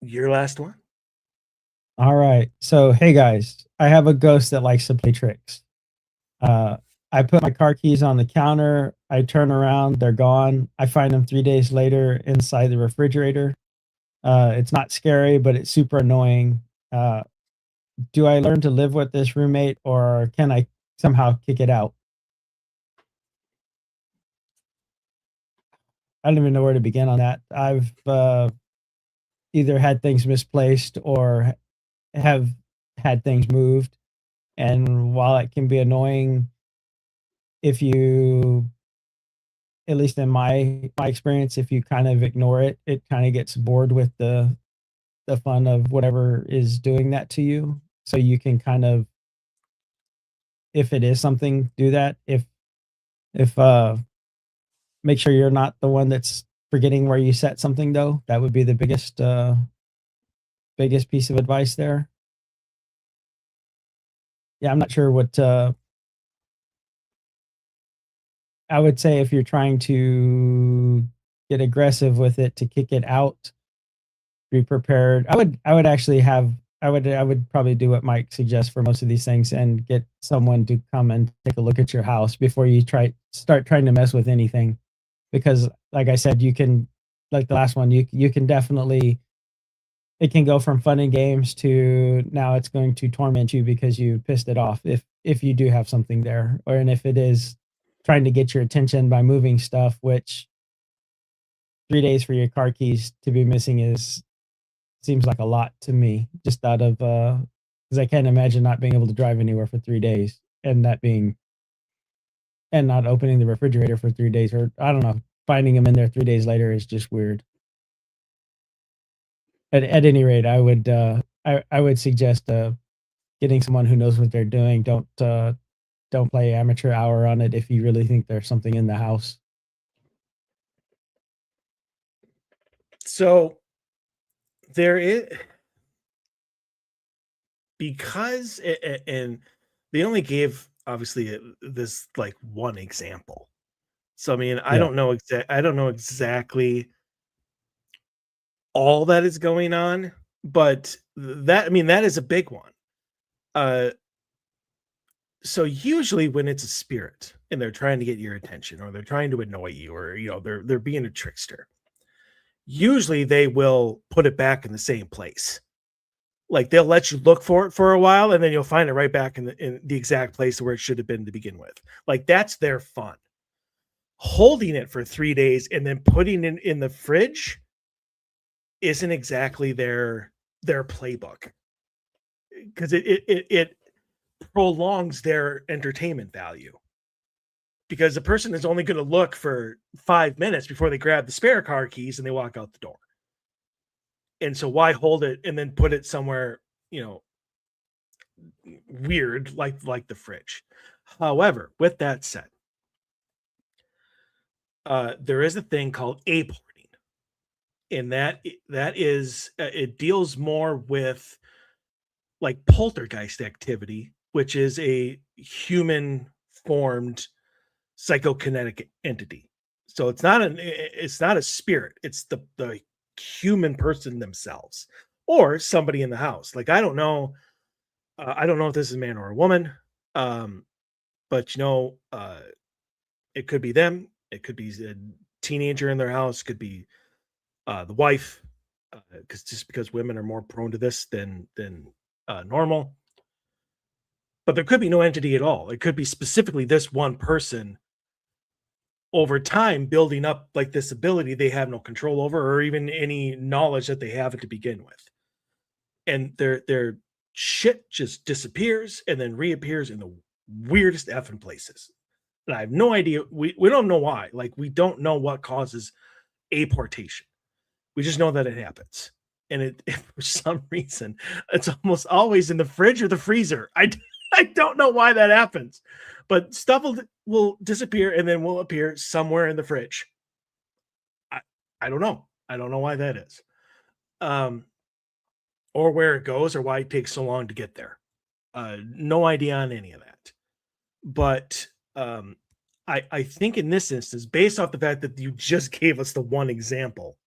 Your last one. All right. So, hey guys, I have a ghost that likes to play tricks. Uh, I put my car keys on the counter. I turn around, they're gone. I find them 3 days later inside the refrigerator. It's not scary, but it's super annoying. Uh, do I learn to live with this roommate or can I somehow kick it out? I don't even know where to begin on that. I've either had things misplaced or have had things moved. And while it can be annoying, if you, at least in my experience, if you kind of ignore it, it kind of gets bored with the fun of whatever is doing that to you. So you can kind of, if it is something, do that. If make sure you're not the one that's forgetting where you set something though. That would be the biggest piece of advice there. Yeah, I'm not sure what I would say if you're trying to get aggressive with it to kick it out, be prepared. I would actually have I would probably do what Mike suggests for most of these things and get someone to come and take a look at your house before you start trying to mess with anything. Because like I said, you can, like the last one, you can definitely, it can go from fun and games to now it's going to torment you because you pissed it off if you do have something there, or and if it is trying to get your attention by moving stuff, which 3 days for your car keys to be missing is seems like a lot to me, just out of because I can't imagine not being able to drive anywhere for 3 days and that being and not opening the refrigerator for 3 days, or I don't know, finding them in there 3 days later is just weird. At any rate, I would suggest getting someone who knows what they're doing. Don't play amateur hour on it if you really think there's something in the house. So there is, because and they only gave obviously this like one example. So I mean, Yeah. I don't know exactly all that is going on, but that I mean that is a big one. Uh so usually when it's a spirit and they're trying to get your attention or they're trying to annoy you or they're being a trickster, usually they will put it back in the same place. Like they'll let you look for it for a while and then you'll find it right back in the exact place where it should have been to begin with. Like that's their fun. Holding it for 3 days and then putting it in the fridge isn't exactly their playbook because it prolongs their entertainment value. because the person is only going to look for 5 minutes before they grab the spare car keys and they walk out the door. And so why hold it and then put it somewhere, weird like the fridge. However, with that said, there is a thing called aporting, and that is it deals more with like poltergeist activity, which is a human formed psychokinetic entity. So it's not a spirit, it's the human person themselves or somebody in the house. Like I don't know if this is a man or a woman. Um but it could be them, it could be a teenager in their house, could be the wife, because women are more prone to this than normal. But there could be no entity at all. It could be specifically this one person over time building up like this ability they have no control over or even any knowledge that they have to begin with. And their shit just disappears and then reappears in the weirdest effing places. And I have no idea. We don't know why. Like we don't know what causes aportation. We just know that it happens. And for some reason, it's almost always in the fridge or the freezer. I don't know why that happens, but stuff will disappear and then will appear somewhere in the fridge. I don't know. I don't know why that is. Or where it goes or why it takes so long to get there. No idea on any of that. But I think in this instance, based off the fact that you just gave us the one example,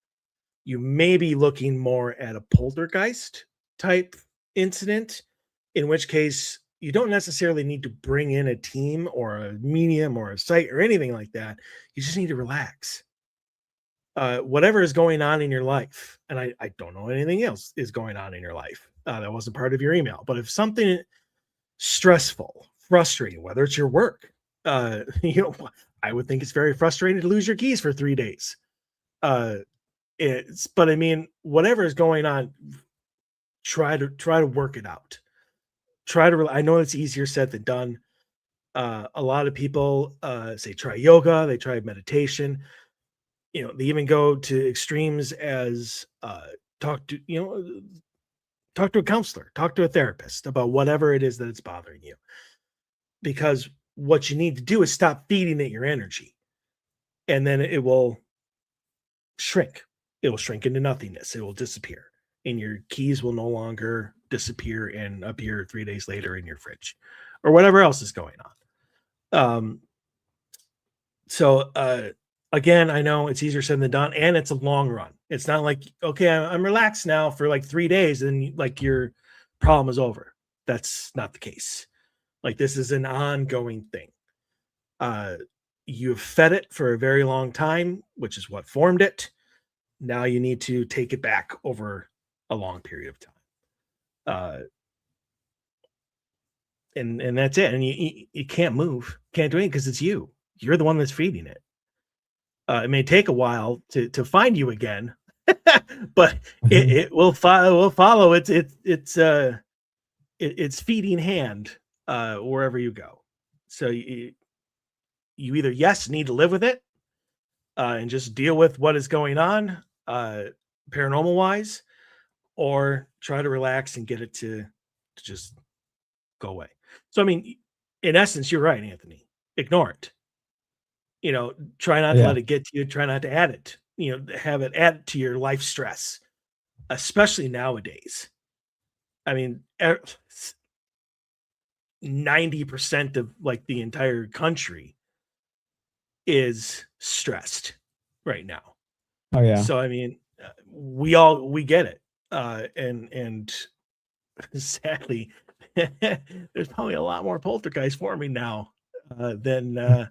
you may be looking more at a poltergeist type incident, in which case you don't necessarily need to bring in a team or a medium or a site or anything like that. You just need to relax. Whatever is going on in your life, and I don't know anything else is going on in your life. That wasn't part of your email, but if something stressful, frustrating, whether it's your work, I would think it's very frustrating to lose your keys for 3 days. But I mean, whatever is going on, try to work it out. I know it's easier said than done. A lot of people say try yoga, they try meditation. They even go to extremes as talk to a counselor, talk to a therapist about whatever it is that it's bothering you. Because what you need to do is stop feeding it your energy, and then it will shrink. It will shrink into nothingness. It will disappear, and your keys will no longer disappear and appear 3 days later in your fridge, or whatever else is going on. So again, I know it's easier said than done, and it's a long run. It's not like, okay, I'm relaxed now for like 3 days, and like your problem is over. That's not the case. Like this is an ongoing thing. You've fed it for a very long time, which is what formed it. Now you need to take it back over a long period of time. And that's it. And you can't move, can't do anything because it's you. You're the one that's feeding it. It may take a while to find you again, but it will follow its feeding hand wherever you go. So you either need to live with it and just deal with what is going on paranormal wise, or try to relax and get it to just go away. So I mean, in essence, you're right, Anthony. Ignore it. Try not to let it get to you. Try not to add it. Have it add to your life stress, especially nowadays. I mean, 90% of like the entire country is stressed right now. Oh yeah. So I mean, we get it, and sadly, there's probably a lot more poltergeist forming now than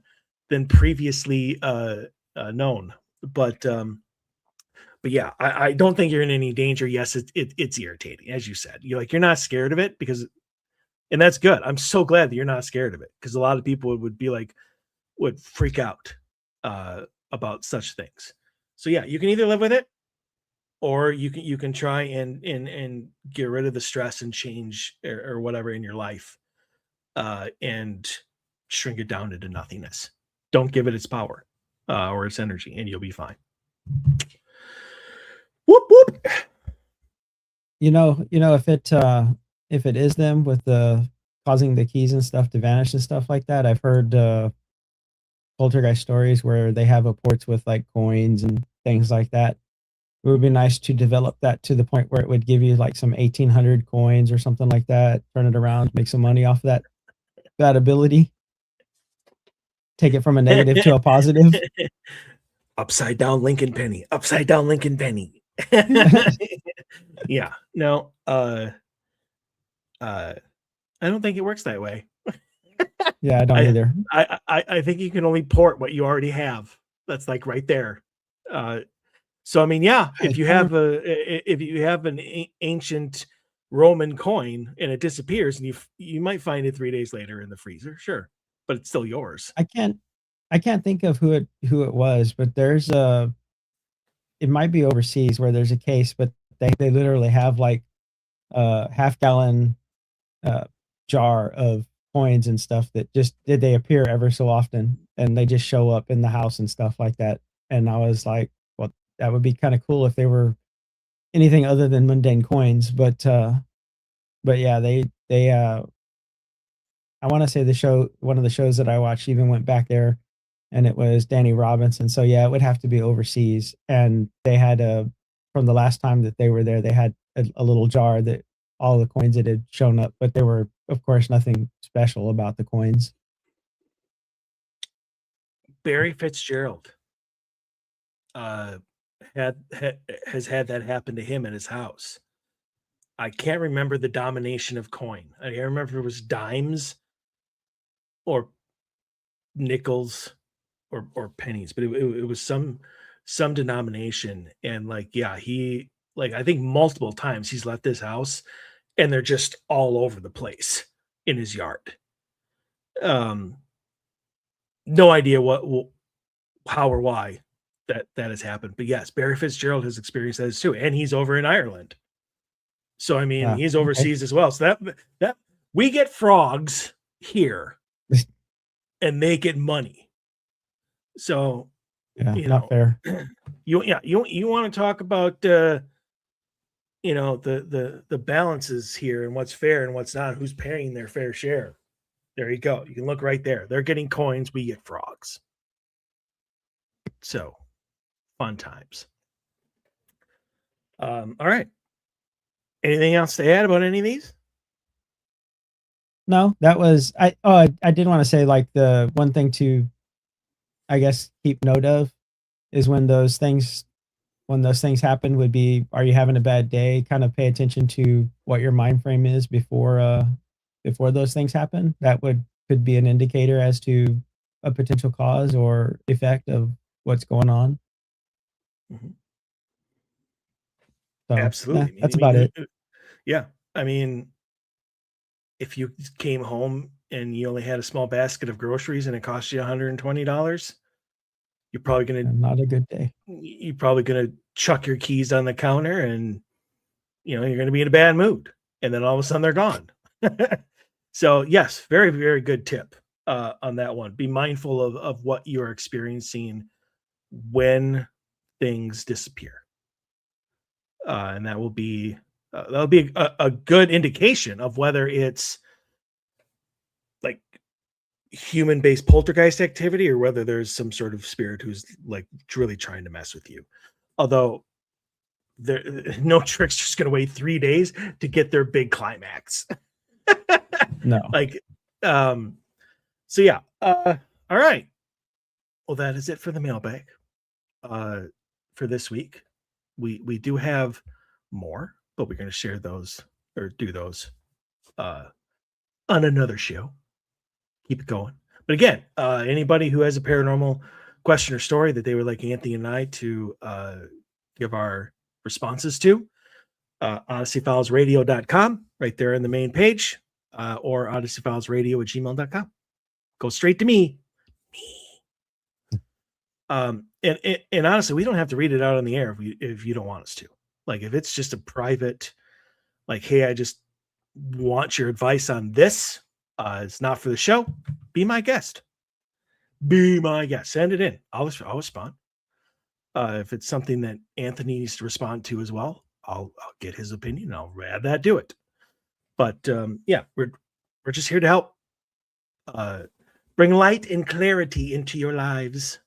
previously known. But yeah, I don't think you're in any danger. Yes, it's irritating, as you said. You're not scared of it and that's good. I'm so glad that you're not scared of it, because a lot of people would freak out about such things. So yeah, you can either live with it, or you can try and get rid of the stress and change or whatever in your life, and shrink it down into nothingness. Don't give it its power or its energy, and you'll be fine. Whoop whoop. If it is them with the causing the keys and stuff to vanish and stuff like that, I've heard poltergeist stories where they have reports with like coins and things like that. It would be nice to develop that to the point where it would give you like some 1800 coins or something like that, turn it around, make some money off of that ability. Take it from a negative to a positive. Upside down Lincoln penny. Upside down Lincoln penny. Yeah. No, I don't think it works that way. Yeah, I don't either. I think you can only port what you already have. That's like right there. So I mean, yeah, if you have an ancient Roman coin and it disappears, and you might find it 3 days later in the freezer, sure, but it's still yours. I can't think of who it was, but there's it might be overseas where there's a case, but they literally have like a half-gallon jar of coins and stuff that just they appear ever so often, and they just show up in the house and stuff like that. And I was like, well, that would be kind of cool if they were anything other than mundane coins. But yeah, they I want to say one of the shows that I watched even went back there, and it was Danny Robinson. So yeah, it would have to be overseas. And they had from the last time that they were there, they had a little jar that all the coins that had shown up, but there were, of course, nothing special about the coins. Barry Fitzgerald has had that happen to him at his house. I can't remember the domination of coin. I remember if it was dimes or nickels or pennies, but it was some denomination. And like, yeah, he like I think multiple times he's left this house and they're just all over the place in his yard. No idea how or why that has happened, but yes, Barry Fitzgerald has experienced that too, and he's over in Ireland. So I mean, he's overseas as well. So that we get frogs here, and they get money. So yeah, not fair. You want to talk about the balances here and what's fair and what's not, who's paying their fair share. There you go. You can look right there. They're getting coins, we get frogs. So fun times. All right. Anything else to add about any of these? No, that was I did want to say, like, the one thing to, I guess, keep note of is when those things happen would be, are you having a bad day? Kind of pay attention to what your mind frame is before those things happen. That could be an indicator as to a potential cause or effect of what's going on. Mm-hmm. So, absolutely. Yeah, that's about it. Yeah. I mean, if you came home and you only had a small basket of groceries and it cost you $120, you're probably going to not a good day. You're probably going to chuck your keys on the counter, and you're going to be in a bad mood, and then all of a sudden they're gone. So yes, very, very good tip on that one. Be mindful of what you're experiencing when things disappear. And that'll be a good indication of whether it's like human-based poltergeist activity or whether there's some sort of spirit who's like really trying to mess with you. Although no trickster's going to wait 3 days to get their big climax. No. So yeah. All right. Well, that is it for the mailbag for this week. We do have more, but we're going to share those or do those on another show. Keep it going. But again, anybody who has a paranormal question or story that they would like Anthony and I to give our responses to, odysseyfilesradio.com, right there in the main page, or odysseyfilesradio@gmail.com. Go straight to me. And honestly, we don't have to read it out on the air if you don't want us to. Like, if it's just a private, like, hey, I just want your advice on this. It's not for the show. Be my guest. be my guest. Send it in. I'll respond. If it's something that Anthony needs to respond to as well, I'll get his opinion. I'll add that to it. But yeah, we're just here to help uh, bring light and clarity into your lives,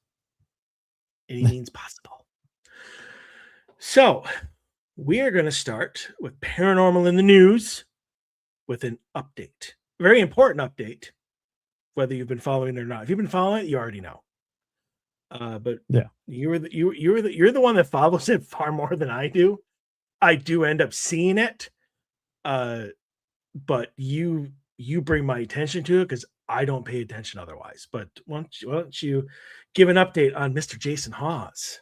any means possible. So we are going to start with paranormal in the news with an update, very important update. Whether you've been following it or not, if you've been following it, you already know. But Yeah. you're the one that follows it far more than I do. I do end up seeing it, but you bring my attention to it because I don't pay attention otherwise. But why don't you give an update on Mr. Jason Hawes?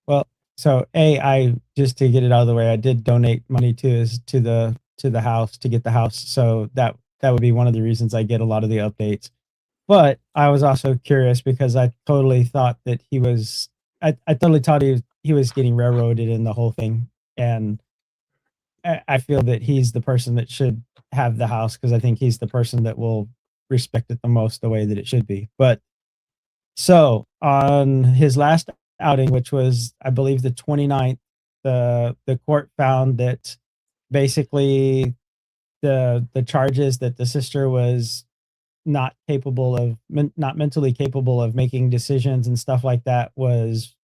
Well, so I just to get it out of the way, I did donate money to the house to get the house. So that would be one of the reasons I get a lot of the updates. But I was also curious because I totally thought that I totally thought he was getting railroaded in the whole thing. And I feel that he's the person that should have the house because I think he's the person that will respect it the most the way that it should be. But so on his last outing, which was, I believe, the 29th, the court found that basically the charges that the sister was not mentally capable of making decisions and stuff like that was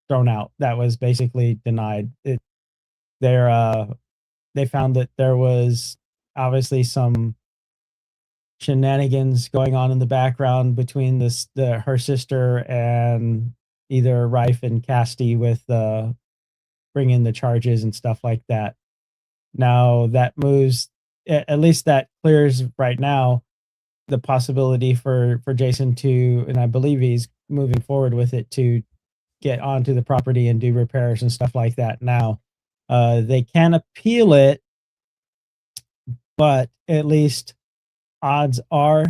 thrown out. That was basically denied. They're they found that there was obviously some shenanigans going on in the background between her sister and either Rife and Casti with bringing the charges and stuff like that. Now that moves, at least that clears right now the possibility for Jason to, and I believe he's moving forward with it, to get onto the property and do repairs and stuff like that. Now they can appeal it, but at least odds are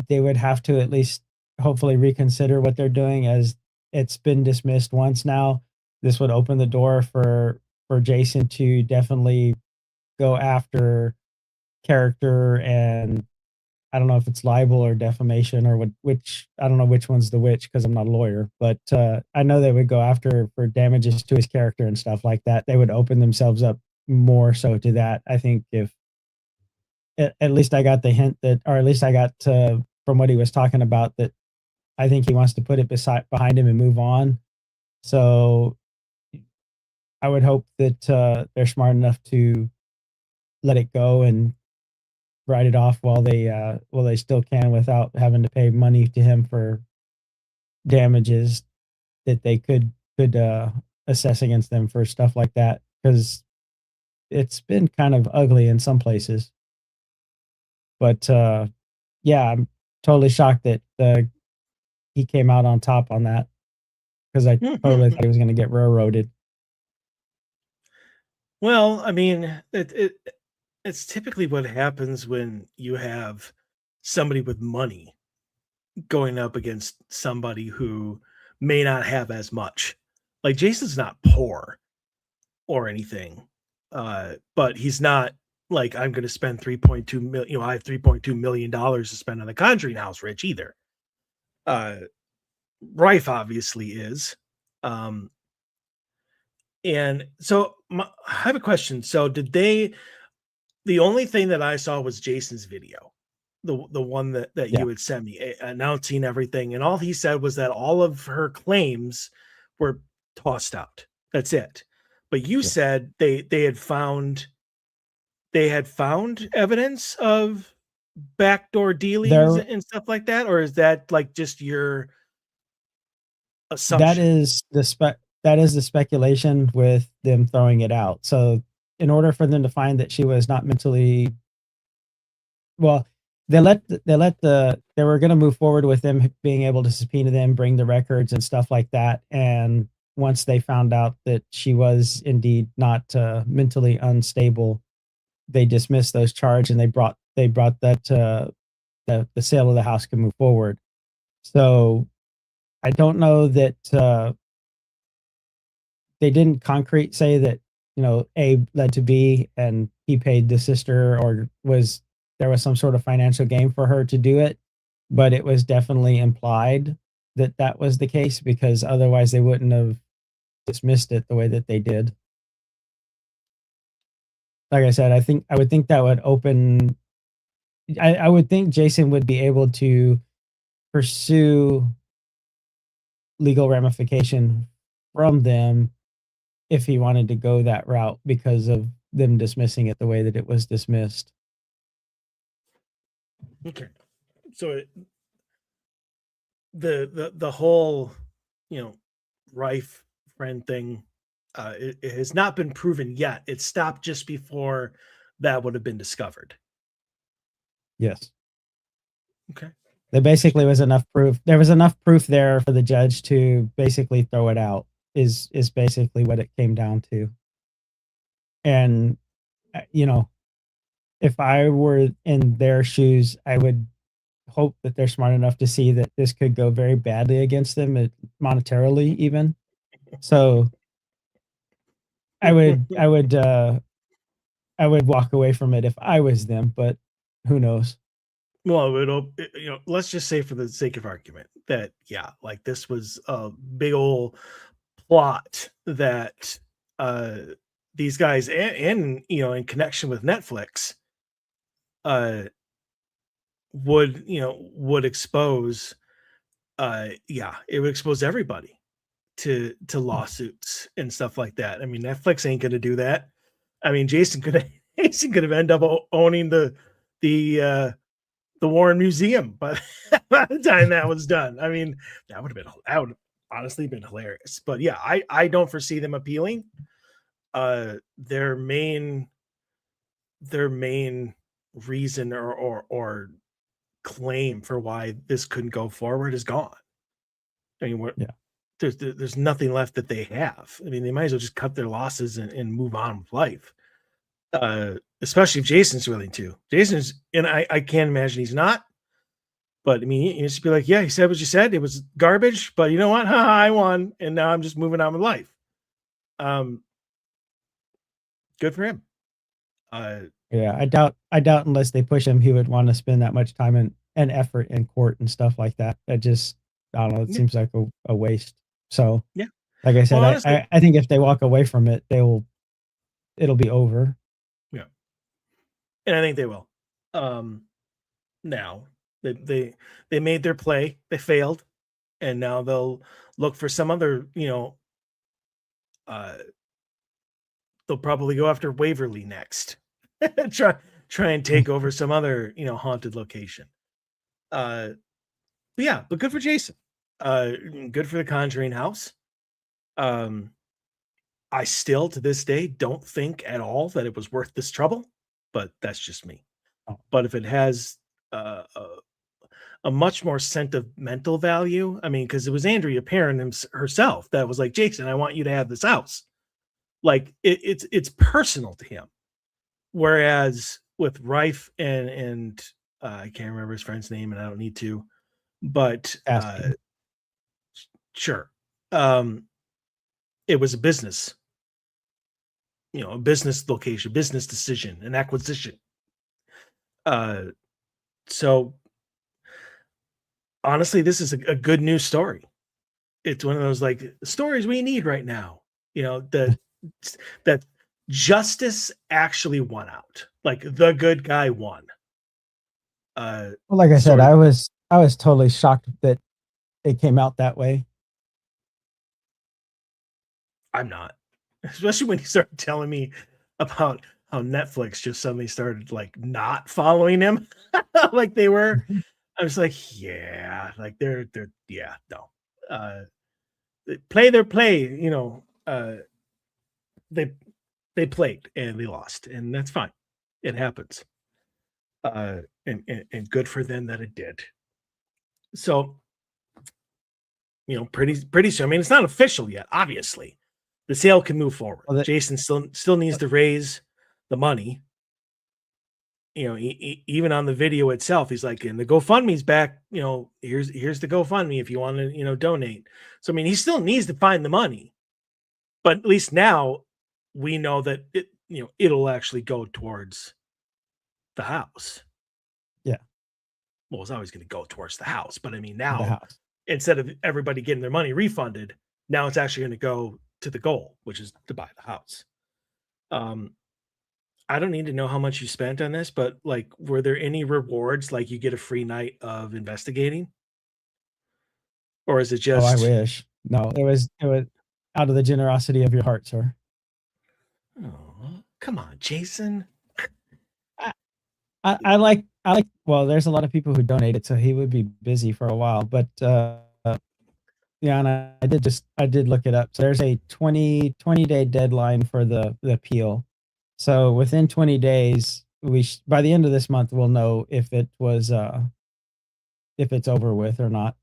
they would have to at least hopefully reconsider what they're doing, as it's been dismissed once now. This would open the door for Jason to definitely go after character, and I don't know if it's libel or defamation or which I don't know which one's the which because I'm not a lawyer, but I know they would go after for damages to his character and stuff like that. They would open themselves up more so to that. I think if at least I got the hint that, or at least I got from what he was talking about, that I think he wants to put it behind him and move on. So I would hope that they're smart enough to let it go and write it off while they still can, without having to pay money to him for damages that they could assess against them for stuff like that, because it's been kind of ugly in some places. But yeah, I'm totally shocked that he came out on top on that, because I totally thought he was going to get railroaded. Well, I mean, it's typically what happens when you have somebody with money going up against somebody who may not have as much. Like Jason's not poor or anything, but he's not like, I'm going to spend 3.2 million. I have $3.2 million to spend on the Conjuring house rich either. Rife obviously is. And so I have a question. So the only thing that I saw was Jason's video, the one that Yeah. you had sent me, announcing everything, and all he said was that all of her claims were tossed out. That's it. But you Yeah. said they had found evidence of backdoor dealings There and stuff like that, or is that like just your that assumption? is the speculation with them throwing it out. So in order for them to find that she was not mentally well, they were going to move forward with them being able to subpoena them, bring the records and stuff like that. And once they found out that she was indeed not mentally unstable, they dismissed those charges, and they brought that the sale of the house can move forward. So I don't know that they didn't concrete say that, A led to B and he paid the sister, or there was some sort of financial gain for her to do it. but it was definitely implied that that was the case because otherwise they wouldn't have dismissed it the way that they did. Like I said, I would think that would open. I would think Jason would be able to pursue legal ramification from them if he wanted to go that route because of them dismissing it the way that it was dismissed. Okay. So the whole, you know, Rife friend thing, it has not been proven yet. It stopped just before that would have been discovered. Yes. Okay. There basically was enough proof. There was enough proof there for the judge to basically throw it out. Is basically what it came down to. And you know, if I were in their shoes, I would hope that they're smart enough to see that this could go very badly against them, monetarily even. So I would walk away from it if I was them, but who knows? Well, you know, let's just say for the sake of argument that, yeah, like this was a big old plot that uh these guys and you know, in connection with Netflix, uh would, you know, would expose, yeah, it would expose everybody to lawsuits and stuff like that. I mean, Netflix ain't gonna do that. I mean, Jason could Jason could have ended up owning the the Warren Museum, but by the time that was done, I mean, that would honestly been hilarious. But yeah, I don't foresee them appealing. Their main reason or claim for why this couldn't go forward is gone. I mean, Yeah. there's nothing left that they have. I mean, they might as well just cut their losses and move on with life. Especially if Jason's willing to. Jason's, and I can't imagine he's not. But I mean, you just be like, yeah, he said what you said. It was garbage, but you know what? I won, and now I'm just moving on with life. Um, good for him. Uh, Yeah, I doubt unless they push him, he would want to spend that much time and effort in court and stuff like that. That just I don't know, it yeah, seems like a waste. So, yeah. like I Well, said, honestly, I think if they walk away from it, it'll be over. yeah, and I think they will. Um, now they made their play, they failed, and now they'll look for some other, you know, uh, they'll probably go after Waverly next. try try and take over some other, you know, haunted location. Uh, but yeah, but good for Jason. Uh, good for the Conjuring house. Um, I still to this day don't think at all that it was worth this trouble, but that's just me. Oh, But if it has uh, a much more sentimental value, I mean, because it was Andrea Perrin herself that was like, Jason, I want you to have this house. Like it's personal to him. Whereas with Rife and I can't remember his friend's name, and I don't need to, but asking. sure, it was a business, you know, a business location, business decision, an acquisition. Uh, so honestly, this is a good news story. It's one of those like stories we need right now. You know, that justice actually won out. Like the good guy won. Well, like I said, Sort of. I was totally shocked that it came out that way. I'm not, especially when you started telling me about how Netflix just suddenly started like not following him, like they were. I was like, yeah, like they're yeah, no. Uh they play their play, you know, they they played and they lost, and that's fine. It happens. And good for them that it did. So, you know, pretty soon. I mean, it's not official yet, obviously. The sale can move forward. Well, Jason still needs to raise the money. You know, even on the video itself, he's like, "And the GoFundMe's back. You know, here's the GoFundMe if you want to, you know, donate." So I mean, he still needs to find the money, but at least now we know that it, you know, it'll actually go towards the house. yeah. well, it's always going to go towards the house. But I mean, the now house. instead of everybody getting their money refunded, now it's actually going to go to the goal, which is to buy the house. Um, I don't need to know how much you spent on this, but like, were there any rewards? Like, you get a free night of investigating, or is it Oh, I just, wish. No, it was out of the generosity of your heart, sir. oh, come on, Jason? I, I like. Well, there's a lot of people who donated, so he would be busy for a while. But yeah, and I did look it up. So there's a 20 day deadline for the appeal. So within 20 days, by the end of this month, we'll know if it's over with or not.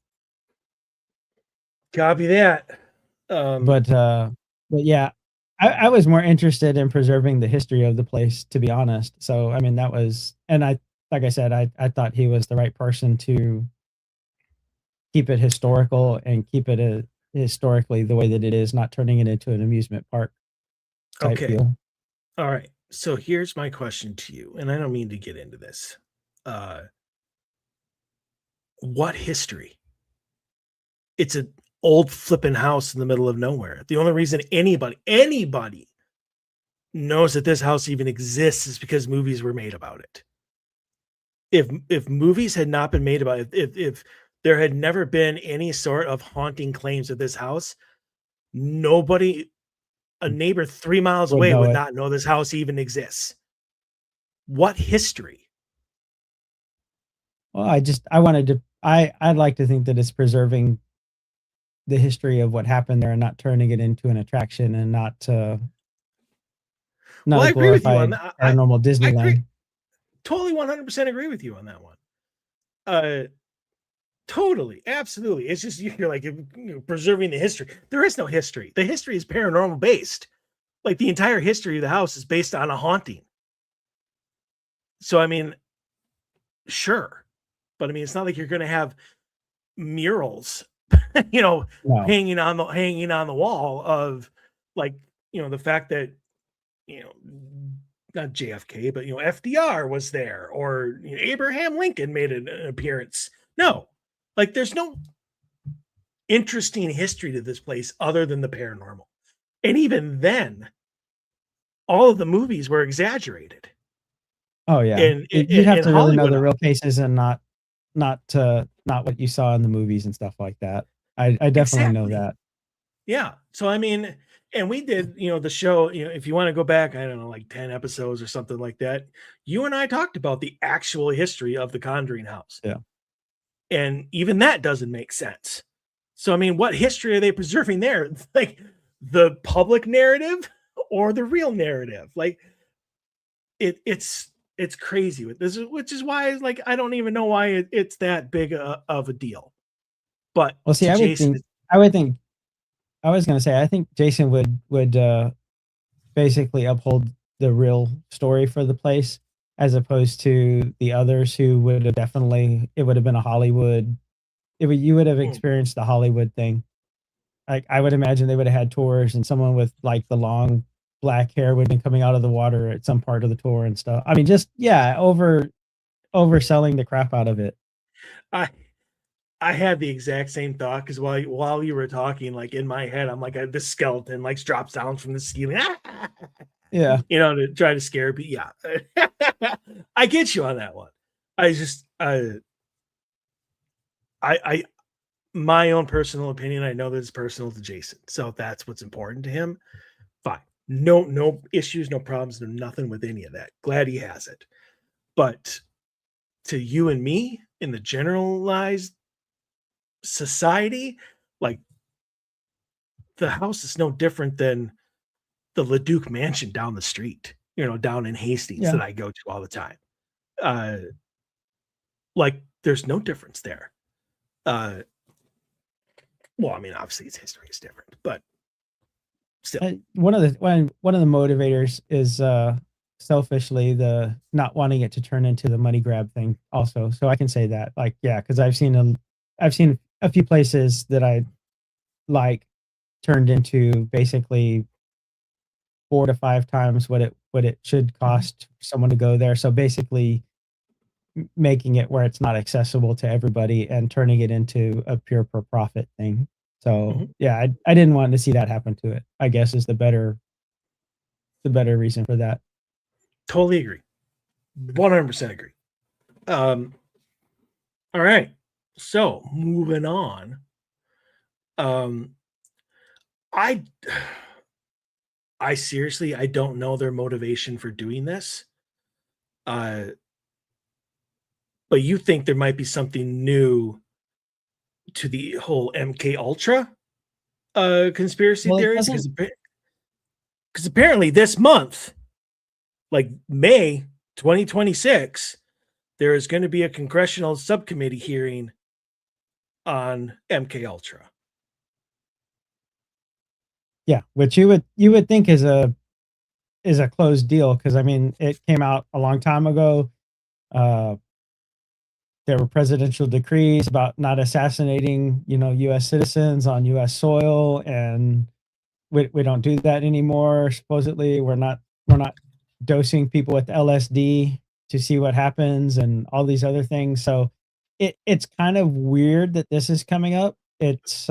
Copy that. Um, But yeah, I was more interested in preserving the history of the place, to be honest. So I mean, that was, and like I said, I thought he was the right person to keep it historical and keep it historically the way that it is, not turning it into an amusement park type okay. deal. All right. So here's my question to you, and I don't mean to get into this. Uh, what history? It's an old flipping house in the middle of nowhere. The only reason anybody knows that this house even exists is because movies were made about it. If movies had not been made about it, if there had never been any sort of haunting claims of this house, nobody, a neighbor 3 miles Would away know would it. not know this house even exists. What history? Well, I'd like to think that it's preserving the history of what happened there and not turning it into an attraction and not Well, a I agree with you on glorified that. paranormal I agree, Disneyland. totally 100% agree with you on that one. Uh, totally, absolutely. It's just you're like, preserving the history. There is no history. The history is paranormal based. Like, the entire history of the house is based on a haunting. So I mean, sure, but I mean, it's not like you're going to have murals, you know, No. hanging on the wall of, like, the fact that, you know, not JFK, but FDR was there, or Abraham Lincoln made an appearance. No, like, there's no interesting history to this place other than the paranormal. And even then, all of the movies were exaggerated. Oh, yeah. You'd have In to really know Hollywood, the real cases and not what you saw in the movies and stuff like that. I definitely know exactly. that. Yeah. So I mean, and we did, the show, if you want to go back, I don't know, like 10 episodes or something like that, you and I talked about the actual history of the Conjuring house. Yeah. And even that doesn't make sense. So I mean, what history are they preserving there? Like, the public narrative or the real narrative? Like, it's crazy with this, which is why, like, I don't even know why it's that big of a deal. But Well, see, to Jason, I would think I was gonna say, I think Jason would basically uphold the real story for the place, as opposed to the others who would have definitely it would have been a Hollywood you would have mm, experienced the Hollywood thing. Like, I would imagine they would have had tours and someone with, like, the long black hair would have been coming out of the water at some part of the tour and stuff. I mean, just yeah, overselling the crap out of it. I I had the exact same thought, because while you were talking, like, in my head, I'm like, this skeleton like drops down from the ceiling, Yeah. to try to scare me. Yeah, I get you on that one. I just, I my own personal opinion. I know that it's personal to Jason, so if that's what's important to him, fine. No issues, no problems, no nothing with any of that. Glad he has it. But to you and me in the generalized society, like, the house is no different than the Leduc mansion down the street, down in Hastings, Yeah. that I go to all the time. Uh, like, there's no difference there. Uh, well, I mean, obviously its history is different, but still. One of the motivators is selfishly the not wanting it to turn into the money grab thing also. So I can say that. Like, yeah, because I've seen a few places that I like turned into basically 4 to 5 times what it should cost for someone to go there. So basically making it where it's not accessible to everybody and turning it into a pure for profit thing. So Mhm. yeah, I didn't want to see that happen to it, I guess, is the better reason for that. Totally agree. 100% agree. Um, all right. So moving on. Um, I I seriously I don't know their motivation for doing this. Uh, but you think there might be something new to the whole MK Ultra conspiracy Well, it theory doesn't. because apparently this month, like May 2026, there is going to be a congressional subcommittee hearing on MK Ultra. Yeah, which you would think is a closed deal, because I mean, it came out a long time ago. Uh, there were presidential decrees about not assassinating, U.S. citizens on U.S. soil, and we don't do that anymore. Supposedly, we're not dosing people with LSD to see what happens, and all these other things. So it's kind of weird that this is coming up. It's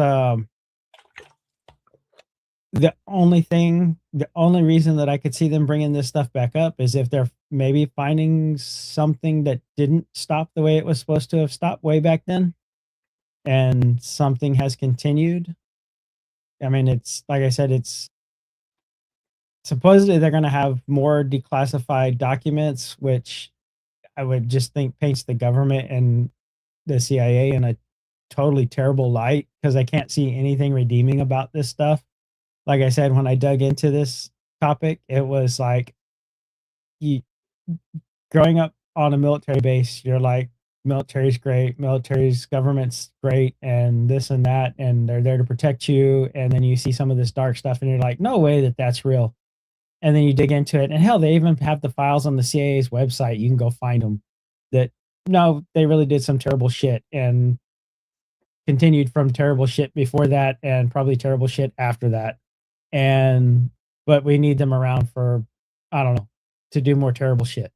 the only reason that I could see them bringing this stuff back up is if they're maybe finding something that didn't stop the way it was supposed to have stopped way back then, and something has continued. I mean, it's like I said, it's supposedly they're going to have more declassified documents, which I would just think paints the government and the CIA in a totally terrible light, because I can't see anything redeeming about this stuff. Like I said, when I dug into this topic, it was like, you growing up on a military base, you're like, military's great, military's government's great, and this and that, and they're there to protect you. And then you see some of this dark stuff, and you're like, no way that that's real. And then you dig into it, and hell, they even have the files on the CIA's website. You can go find them. That no, they really did some terrible shit, and continued from terrible shit before that, and probably terrible shit after that. And but we need them around for, I don't know, to do more terrible shit.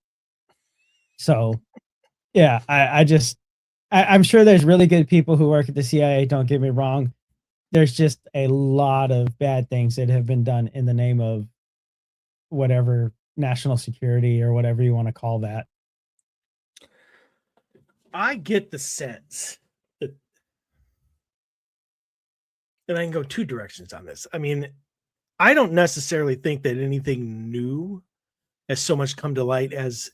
So yeah, I'm sure there's really good people who work at the CIA. Don't get me wrong. There's just a lot of bad things that have been done in the name of whatever national security or whatever you want to call that. I get the sense that, and I can go two directions on this. I mean, I don't necessarily think that anything new has so much come to light as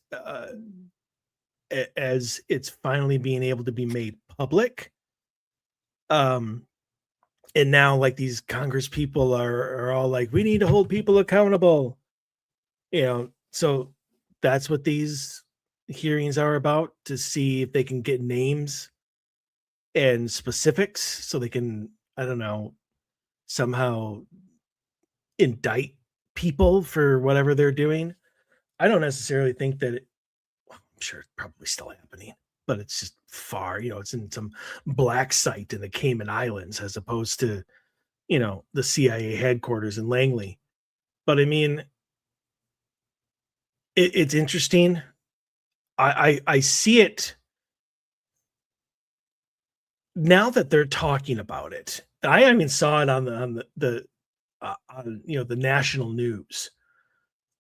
it's finally being able to be made public. Um, and now like these Congress people are all like, we need to hold people accountable. So that's what these hearings are about, to see if they can get names and specifics so they can, I don't know, somehow indict people for whatever they're doing. I don't necessarily think that I'm sure it's probably still happening, but it's just far, it's in some black site in the Cayman Islands as opposed to, the CIA headquarters in Langley. But I mean, it's interesting. I see it now that they're talking about it. I even saw it on the national news.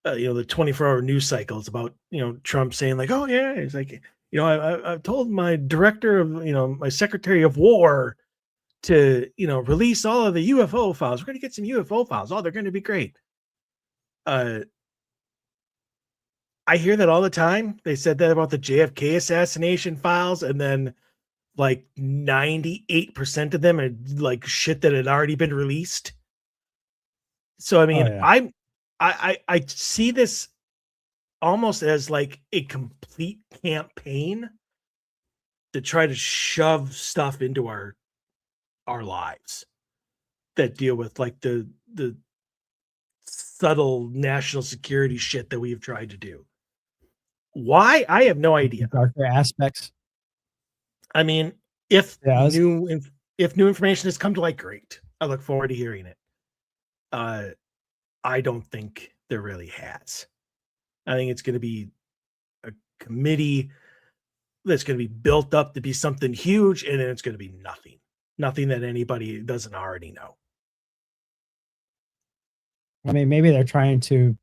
The 24-hour news cycles about Trump saying like, oh yeah, it's like, I've told my director of my secretary of war to release all of the UFO files. We're going to get some UFO files. Oh, they're going to be great. Uh, I hear that all the time. They said that about the JFK assassination files, and then like 98% of them are like shit that had already been released. So I Oh mean, yeah. I see this almost as like a complete campaign to try to shove stuff into our lives that deal with like the subtle national security shit that we've tried to do. Why? I have no The idea. darker aspects. I mean, if Yeah, if new information has come to light, great. I look forward to hearing it. Uh, I don't think there really has. I think it's going to be a committee that's going to be built up to be something huge, and then it's going to be nothing that anybody doesn't already know. I mean, maybe they're trying to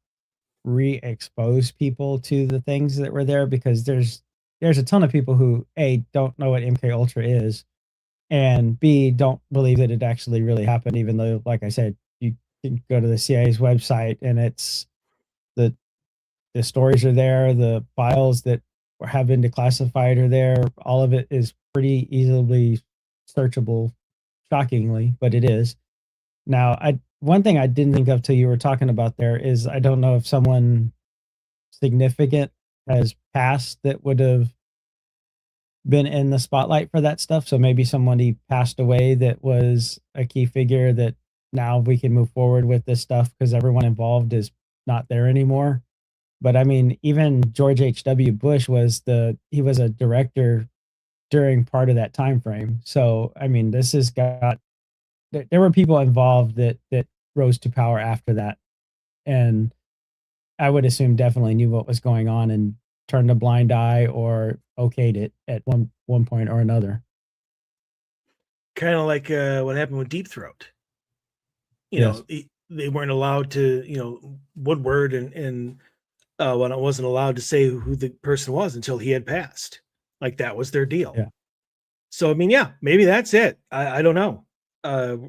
re-expose people to the things that were there, because there's a ton of people who A, don't know what MK Ultra is, and B, don't believe that it actually really happened, even though, like I said, you can go to the CIA's website and it's the stories are there, the files that have been declassified are there. All of it is pretty easily searchable, shockingly, but it is. Now, I one thing I didn't think of till you were talking about there is, I don't know if someone significant has passed that would have been in the spotlight for that stuff. So maybe somebody passed away that was a key figure that now we can move forward with this stuff because everyone involved is not there anymore. But I mean, even George H.W. Bush he was a director during part of that time frame. So I mean, this has got there were people involved that rose to power after that, and I would assume definitely knew what was going on and turned a blind eye or okayed it at one point or another. Kind of like what happened with Deep Throat. Yes. They weren't allowed to, Woodward and when I wasn't allowed to say who the person was until he had passed. Like that was their deal. Yeah. So I mean, yeah, maybe that's it. I don't know.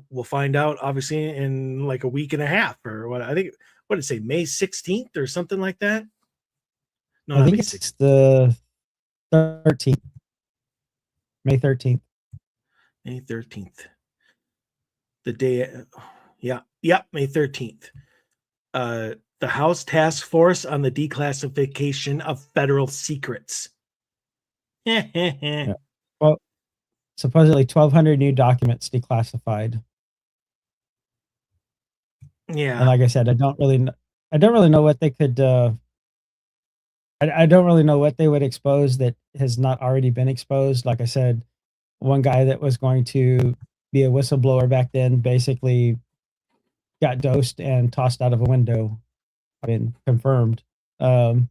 We'll find out obviously in like a week and a half or what. I think what did it say, May 16th or something like that? No, I not think May it's 16th. the 13th, May 13th. May 13th. The day, yeah, May 13th. The House Task Force on the Declassification of Federal Secrets. Yeah. Well, supposedly 1,200 new documents declassified. Yeah. And like I said, I don't really know what they could, I don't really know what they would expose that has not already been exposed. Like I said, one guy that was going to be a whistleblower back then basically got dosed and tossed out of a window. I mean, confirmed. Um,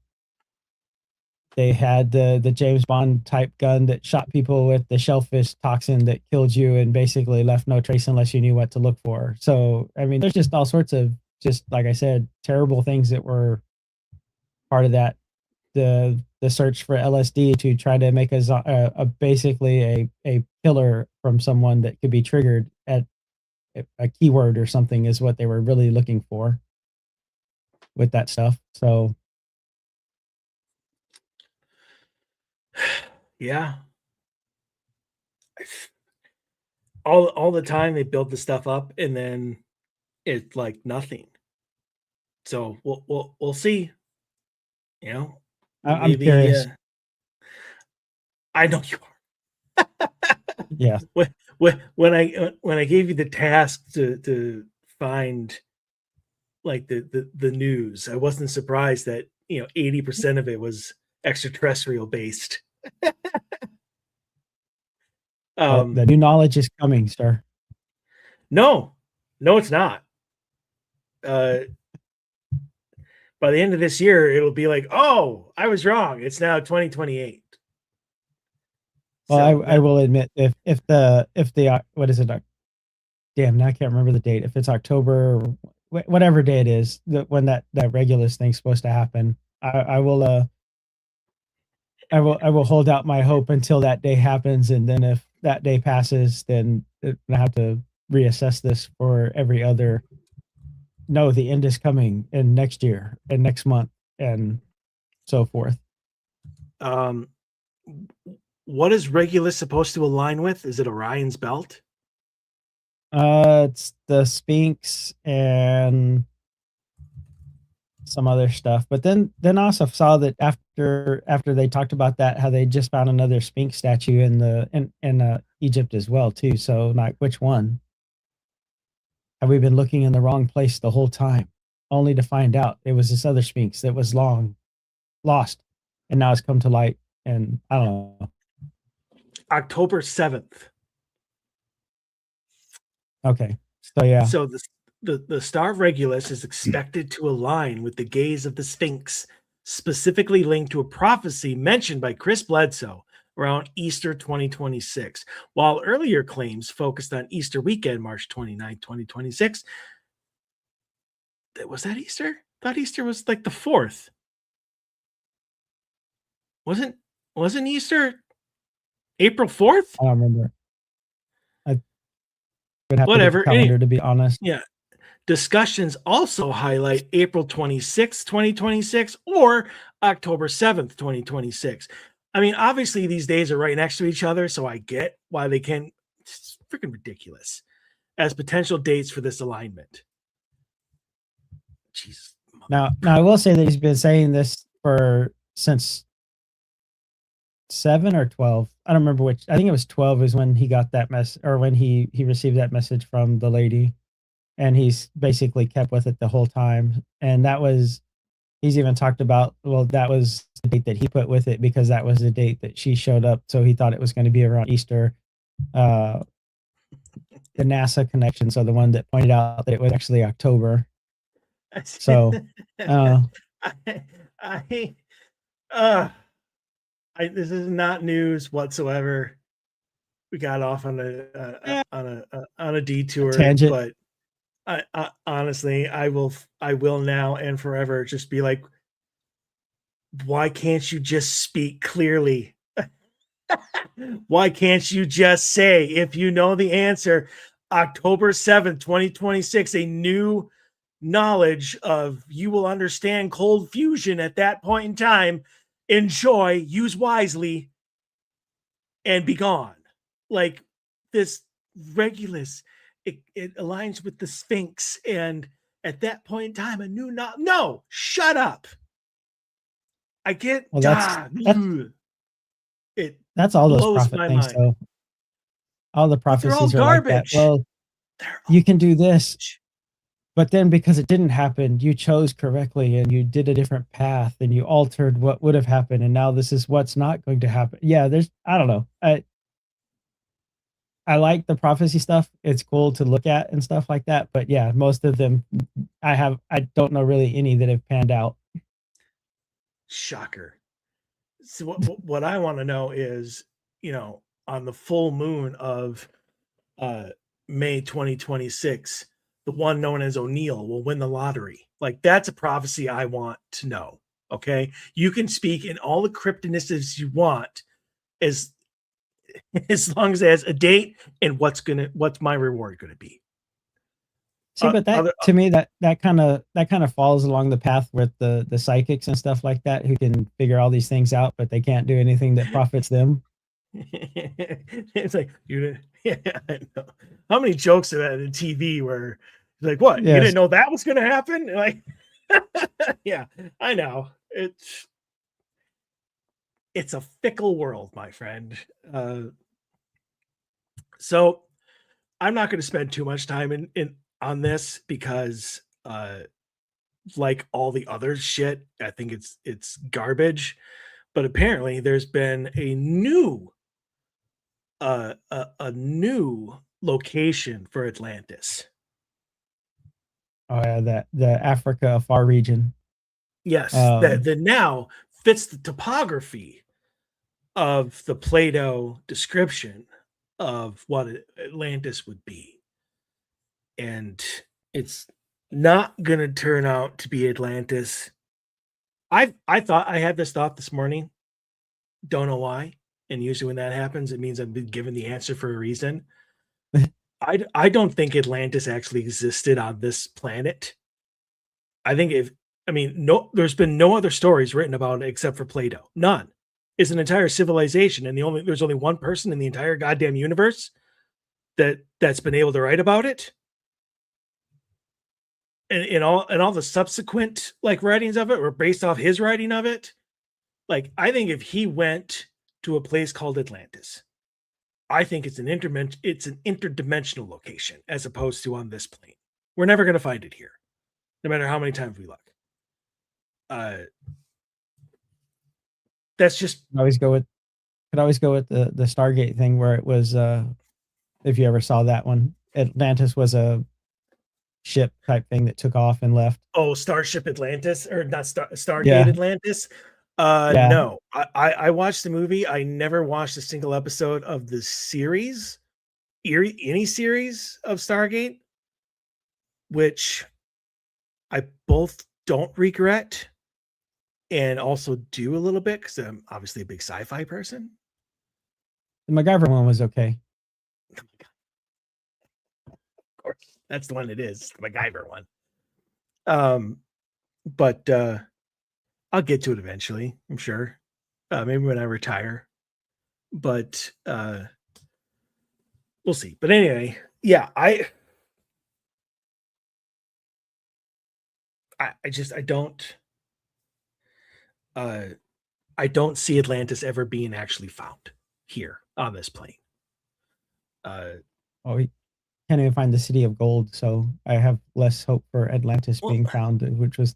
they had the James Bond type gun that shot people with the shellfish toxin that killed you and basically left no trace unless you knew what to look for. So, I mean, there's just all sorts of, just like I said, terrible things that were part of that. The search for LSD to try to make a basically a killer from someone that could be triggered at a keyword or something is what they were really looking for with that stuff. So Yeah. All the time they build the stuff up and then it's like nothing. So we'll see. I'm Maybe curious. I know you are. Yeah. When I gave you the task to find like the news, I wasn't surprised that 80% of it was extraterrestrial based. Well, Um, the new knowledge is coming, sir. no, it's not. Uh, by the end of this year, it'll be like, oh, I was wrong. It's now 2028. Well, So I will admit, if the what is it? Damn, now I can't remember the date. If it's October, whatever day it is, when that Regulus thing's supposed to happen, I will I will hold out my hope until that day happens, and then if that day passes, then I have to reassess this for every other. No, the end is coming in next year and next month and so forth. um, what is Regulus supposed to align with? Is it Orion's belt? It's the Sphinx and some other stuff. But then I also saw that after they talked about that, how they just found another Sphinx statue in Egypt as well too. So like, which one? Have we been looking in the wrong place the whole time, only to find out it was this other Sphinx that was long lost, and now it's come to light? And I don't know. October 7th. Okay, so yeah, So the star of Regulus is expected to align with the gaze of the Sphinx, specifically linked to a prophecy mentioned by Chris Bledsoe around Easter 2026. While earlier claims focused on Easter weekend, March 29th, 2026. Was that Easter? I thought Easter was like the 4th. Wasn't Easter April 4th? I don't remember. I would have to get the Whatever. calendar, to be honest. Yeah. Discussions also highlight April 26th, 2026 or October 7th, 2026. I mean, obviously these days are right next to each other, so I get why they can. It's freaking ridiculous as potential dates for this alignment. Jesus. Now I will say that he's been saying this since 7 or 12. I don't remember which. I think it was 12 is when he got that or when he received that message from the lady, and he's basically kept with it the whole time. And he's even talked about, well, that was the date that he put with it because that was the date that she showed up. So he thought it was going to be around Easter. The NASA connection, so the one that pointed out that it was actually October. So, this is not news whatsoever. We got off on a detour, tangent. but I honestly, I will now and forever just be like, why can't you just speak clearly? Why can't you just say, if you know the answer, October 7th, 2026, a new knowledge of you will understand cold fusion at that point in time. Enjoy, use wisely, and be gone. Like this Regulus, it aligns with the Sphinx, and at that point in time, a new no, shut up. I get that's all those prophet things. Mind. So all the prophecies are garbage. like that. Well, you can do this, but then because it didn't happen, you chose correctly and you did a different path and you altered what would have happened, and now this is what's not going to happen. Yeah, I don't know. I like the prophecy stuff. It's cool to look at and stuff like that. But yeah, most of them, I don't know really any that have panned out. Shocker. So what I want to know is, on the full moon of May 2026, the one known as O'Neill will win the lottery. Like, that's a prophecy I want to know. Okay. You can speak in all the crypticists you want as long as it has a date and what's my reward going to be. See, but to me, that kind of falls along the path with the psychics and stuff like that, who can figure all these things out, but they can't do anything that profits them. It's like, I know. How many jokes are that in TV where like, what? Yes. You didn't know that was going to happen? Like, yeah, I know. It's a fickle world, my friend. So I'm not going to spend too much time on this because like all the other shit, I think it's garbage. But apparently there's been a new location for Atlantis. Oh yeah, the Africa far region. Yes, that now fits the topography of the Plato description of what Atlantis would be. And it's not going to turn out to be Atlantis. I thought I had this thought this morning. Don't know why. And usually when that happens, it means I've been given the answer for a reason. I don't think Atlantis actually existed on this planet. I think there's been no other stories written about it except for Plato. None. It's an entire civilization, and there's only one person in the entire goddamn universe that's been able to write about it. And all the subsequent like writings of it were based off his writing of it. Like, I think if he went to a place called Atlantis, I think it's an interdimensional location as opposed to on this plane. We're never going to find it here, no matter how many times we look. That's just could always go with the Stargate thing where it was if you ever saw that one, Atlantis was a ship type thing that took off and left. Oh, Starship Atlantis, or not Stargate Atlantis. Yeah. No. I watched the movie. I never watched a single episode of the series, any series of Stargate, which I both don't regret and also do a little bit because I'm obviously a big sci-fi person. The MacGyver one was okay. Oh my God. Of course, that's the one it is, the MacGyver one. But I'll get to it eventually, I'm sure. Maybe when I retire. But we'll see. But anyway, yeah, I don't see Atlantis ever being actually found here on this plane. Oh, we can't even find the city of gold, so I have less hope for Atlantis Well, being found, which was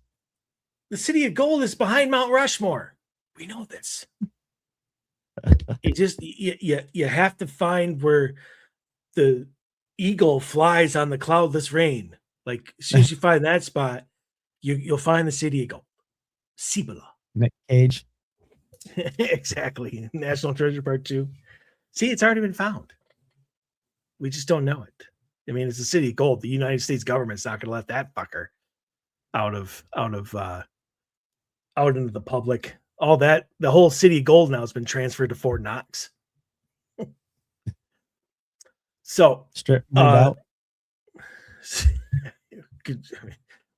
the city of gold is behind Mount Rushmore. We know this. It just you have to find where the eagle flies on the cloudless rain. Like as soon as you find that spot, you'll find the city of gold. Cibola. Nick Cage. Exactly. National Treasure Part 2. See, it's already been found. We just don't know it. I mean, it's the city of gold. The United States government's not going to let that fucker out into the public. All that, the whole city of gold now has been transferred to Fort Knox. So, Strip moved out.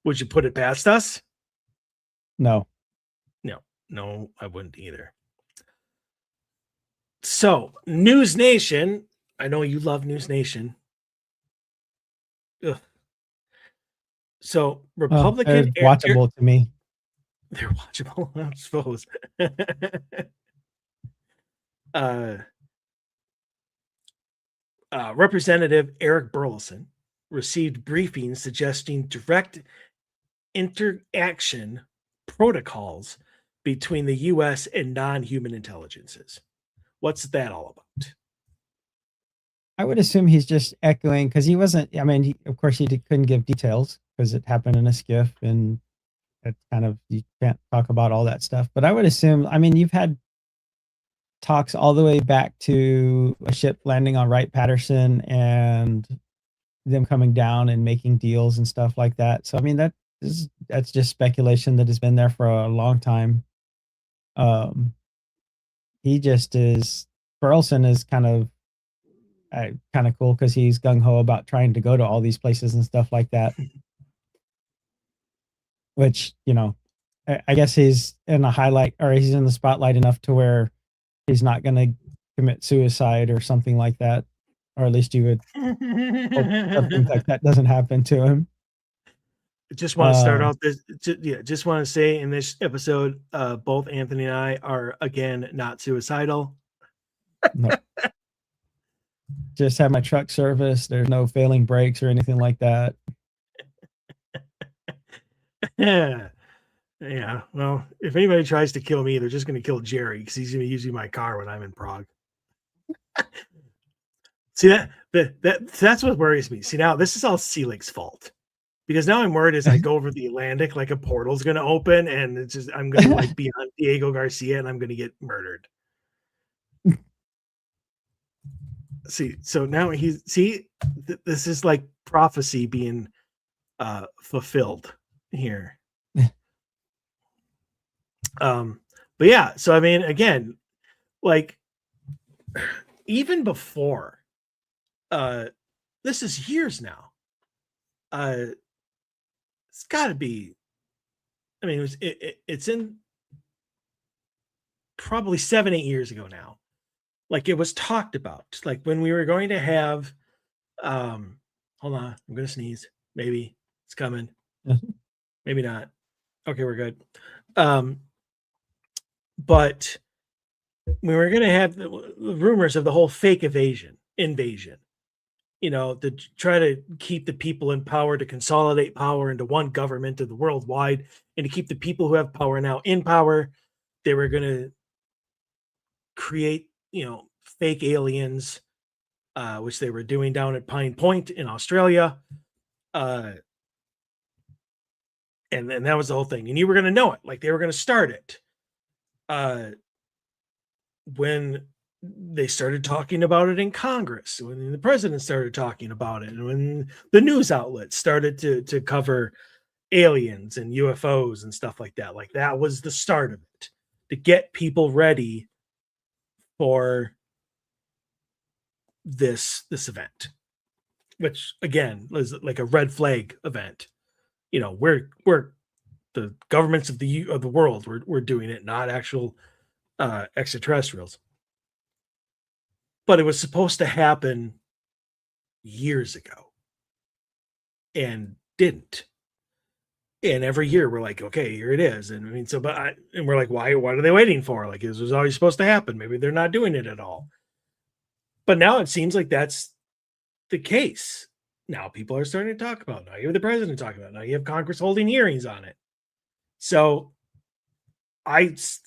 would you put it past us? No. No, I wouldn't either. So, News Nation. I know you love News Nation. Ugh. So, Republican They're watchable to me. They're watchable, I suppose. Representative Eric Burleson received briefings suggesting direct interaction protocols between the U.S. and non-human intelligences. What's that all about? I would assume he's just echoing because he wasn't. I mean, of course, couldn't give details because it happened in a skiff, and it kind of you can't talk about all that stuff. But I would assume. I mean, you've had talks all the way back to a ship landing on Wright Patterson and them coming down and making deals and stuff like that. So I mean, that's just speculation that has been there for a long time. He just is. Burleson is kind of cool because he's gung ho about trying to go to all these places and stuff like that. Which I guess he's in the highlight or he's in the spotlight enough to where he's not going to commit suicide or something like that, or at least you would hope something like that doesn't happen to him. Just want to start off this. Just want to say in this episode, both Anthony and I are again not suicidal. No. Just have my truck serviced. There's no failing brakes or anything like that. Yeah. Well, if anybody tries to kill me, they're just going to kill Jerry because he's going to be using my car when I'm in Prague. See that's what worries me. See, now this is all Selig's fault. Because now I'm worried as I go over the Atlantic, like a portal's going to open and it's just, I'm going to like be on Diego Garcia and I'm going to get murdered. See, so now this is like prophecy being fulfilled here. But yeah, so I mean, again, like even before, this is years now. It's got to be. I mean, it's in probably 7-8 years ago now. Like it was talked about, like when we were going to have. Hold on, I'm gonna sneeze. Maybe it's coming. Maybe not. Okay, we're good. But we were gonna have the rumors of the whole fake invasion. To try to keep the people in power, to consolidate power into one government of the worldwide, and to keep the people who have power now in power. They were going to create, fake aliens, which they were doing down at Pine Point in Australia. And that was the whole thing. And you were going to know it, like they were going to start it. uh, when they started talking about it in Congress, when the president started talking about it, and when the news outlets started to cover aliens and UFOs and stuff like that. Like that was the start of it to get people ready for this event, which again was like a red flag event. You know, we're the governments of the world we're doing it, not actual extraterrestrials. But it was supposed to happen years ago and didn't. And every year we're like, okay, here it is. And I mean, so, and we're like, why are they waiting for? Like, this was always supposed to happen. Maybe they're not doing it at all. But now it seems like that's the case. Now people are starting to talk about it. Now you have the president talking about it. Now you have Congress holding hearings on it. So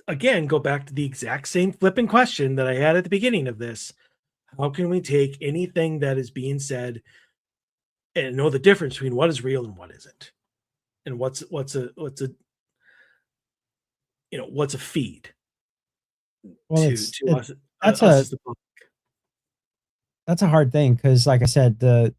again go back to the exact same flipping question that I had at the beginning of this. How can we take anything that is being said and know the difference between what is real and what isn't? And what's a what's a feed Well, to us that's us a as the public? that's a hard thing because, like I said, the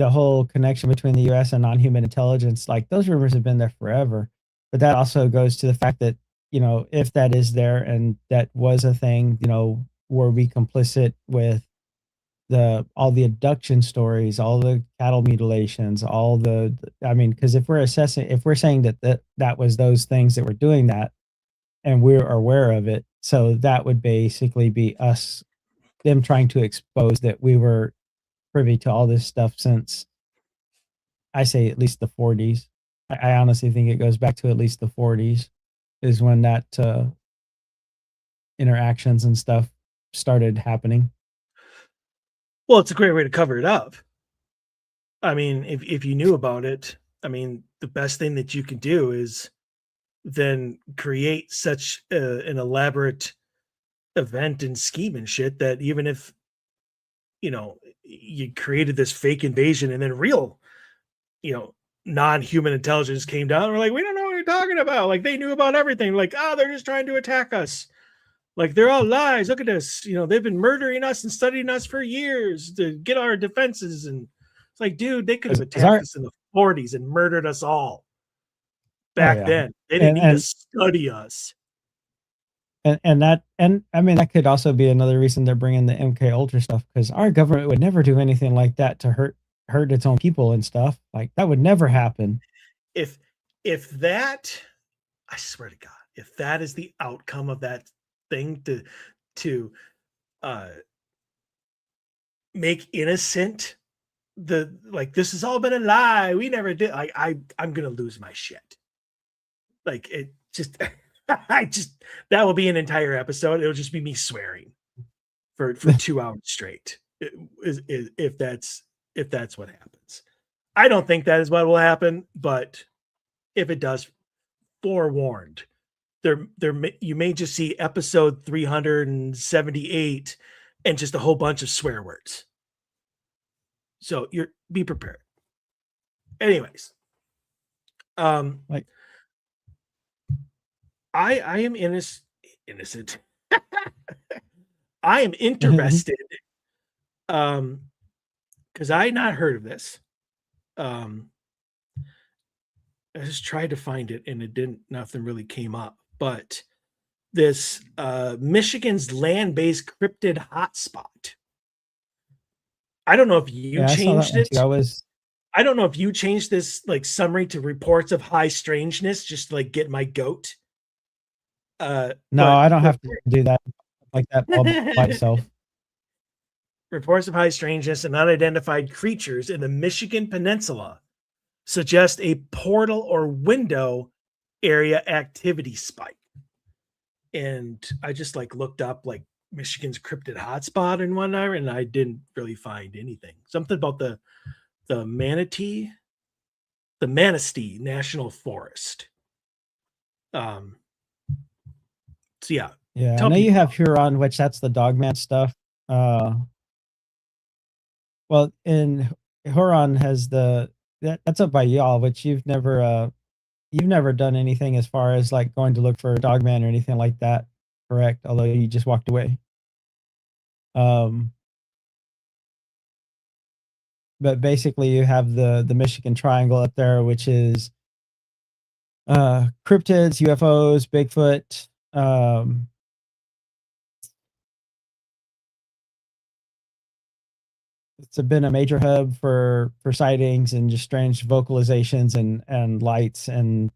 whole connection between the US and non-human intelligence, like those rumors have been there forever. But that also goes to the fact that, if that is there and that was a thing, were we complicit with all the abduction stories, all the cattle mutilations, I mean, because if we're saying that was those things that were doing that and we're aware of it, so that would basically be them trying to expose that we were privy to all this stuff since, I say, at least the 40s. I honestly think it goes back to at least the 40s is when that interactions and stuff started happening. Well, it's a great way to cover it up. I mean, if you knew about it, I mean, the best thing that you can do is then create such an elaborate event and scheme and shit that even if you created this fake invasion and then real you know non-human intelligence came down, we're like, we don't know what you're talking about. Like they knew about everything. Like, oh, they're just trying to attack us. Like they're all lies. Look at this. They've been murdering us and studying us for years to get our defenses. And it's like, dude, they could have 'Cause attacked us in the 40s and murdered us all oh back yeah, then. They didn't and need to and study us. and I mean that could also be another reason they're bringing the MK Ultra stuff because our government would never do anything like that to hurt its own people and stuff. Like that would never happen. If if that, I swear to God, if that is the outcome of that thing to uh make innocent the like this has all been a lie. We never did. I'm gonna lose my shit. Like it just I just that will be an entire episode. It'll just be me swearing for 2 hours straight. If that's what happens. I don't think that is what will happen, but if it does, forewarned. You may just see episode 378 and just a whole bunch of swear words. So be prepared. Anyways, Like I am innocent. I am interested because I had not heard of this. I just tried to find it and it didn't nothing really came up. But this Michigan's land-based cryptid hotspot. I don't know if you yeah, I saw that changed one too. it. I don't know if you changed this like summary to reports of high strangeness just to like get my goat. No, But I don't have to do that like that all by itself. reports of high strangeness and unidentified creatures in the Michigan Peninsula suggest a portal or window area activity spike. And I just like looked up like Michigan's cryptid hotspot and whatnot, and I didn't really find anything. Something about the manatee, the Manistee National Forest. So yeah, Yeah, I tell know you people. have Huron, which that's the dogman stuff. Well, in Huron has that's up by y'all, which you've never. you've never done anything as far as like going to look for a dogman or anything like that, correct? Although you just walked away. Um, but basically, you have the Michigan Triangle up there, which is cryptids, UFOs, Bigfoot. It's been a major hub for sightings and just strange vocalizations and lights and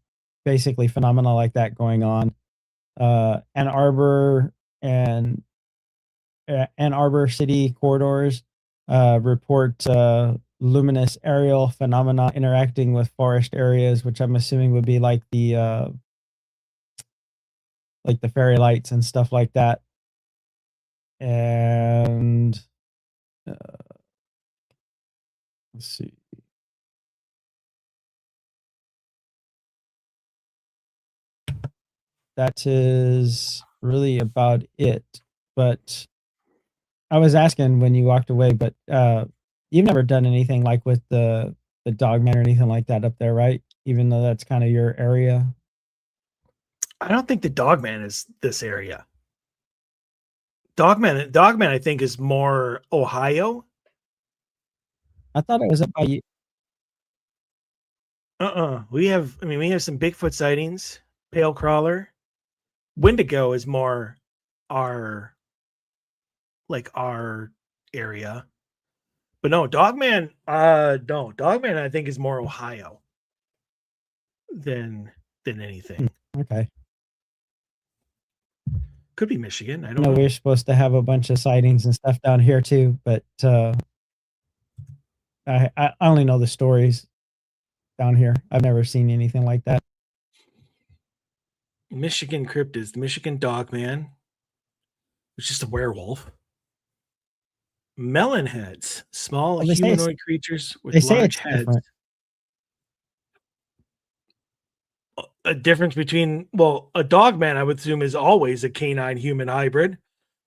basically phenomena like that going on. Ann Arbor and Ann Arbor city corridors report luminous aerial phenomena interacting with forest areas, which I'm assuming would be like the fairy lights and stuff like that. And uh, let's see. That is really about it. But I was asking when you walked away, but you've never done anything like with the dogman or anything like that up there, right? Even though that's kind of your area. I don't think the Dogman is this area. Dogman, I think is more Ohio. I thought it was up by you. We have some Bigfoot sightings, Pale Crawler. Wendigo is more our our area. But no, Dogman, no, Dogman I think is more Ohio than anything. Okay. Could be Michigan. I I don't know know. we're supposed to have a bunch of sightings and stuff down here too, but I only know the stories down here. I've never seen anything like that. Michigan cryptids, the Michigan Dogman, which is a werewolf. Melon heads, small Well, humanoid creatures with they say large it's heads. different. A difference between, a dogman I would assume is always a canine human hybrid,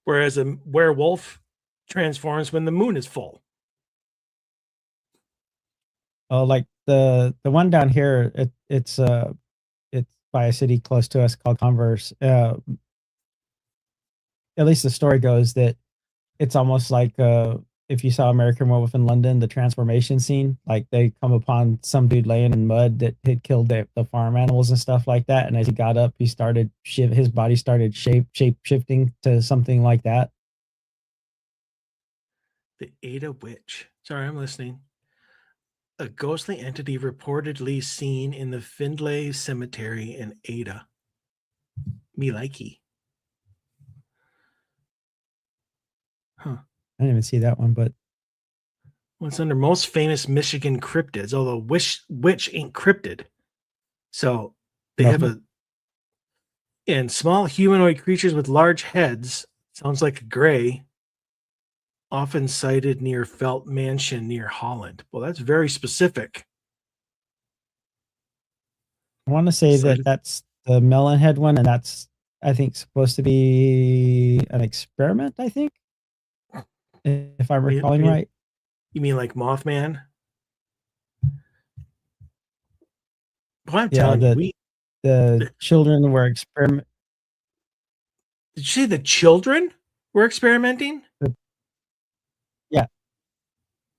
whereas a werewolf transforms when the moon is full. Oh, like the one down here, it's by a city close to us called Converse. At least the story goes that it's almost like if you saw American Werewolf in London, the transformation scene, like they come upon some dude laying in mud that had killed the farm animals and stuff like that, and as he got up, he started his body started shape shifting to something like that. The Ada Witch. Sorry, I'm listening. A ghostly entity reportedly seen in the Findlay Cemetery in Ada. Me likey. Huh. I didn't even see that one, but It's under most famous Michigan cryptids, although witch ain't cryptid. So they have and small humanoid creatures with large heads. Sounds like a gray. Often sighted near Felt Mansion near Holland. Well, that's very specific. I want to say Sighted. that's the Melonhead one, and that's I think supposed to be an experiment. I think, if I'm recalling right. You mean like Mothman? Well, I'm Yeah, telling you, the children were did you say the children were experimenting? Yeah,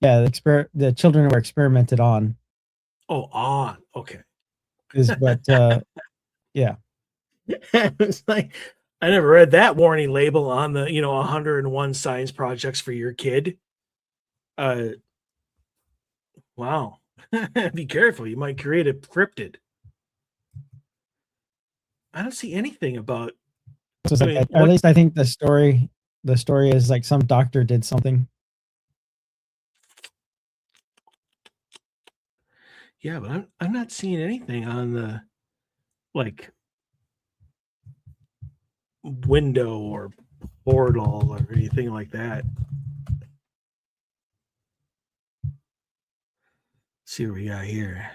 yeah. The children were experimented on. Oh, on. Okay. Is what. Yeah. It's like I never read that warning label on the 101 science projects for your kid. Wow. Be careful, you might create a cryptid. I don't see anything about. So it's like, or at least I think the story is like some doctor did something. Yeah, but I'm not seeing anything on the like window or portal or anything like that. Let's see what we got here.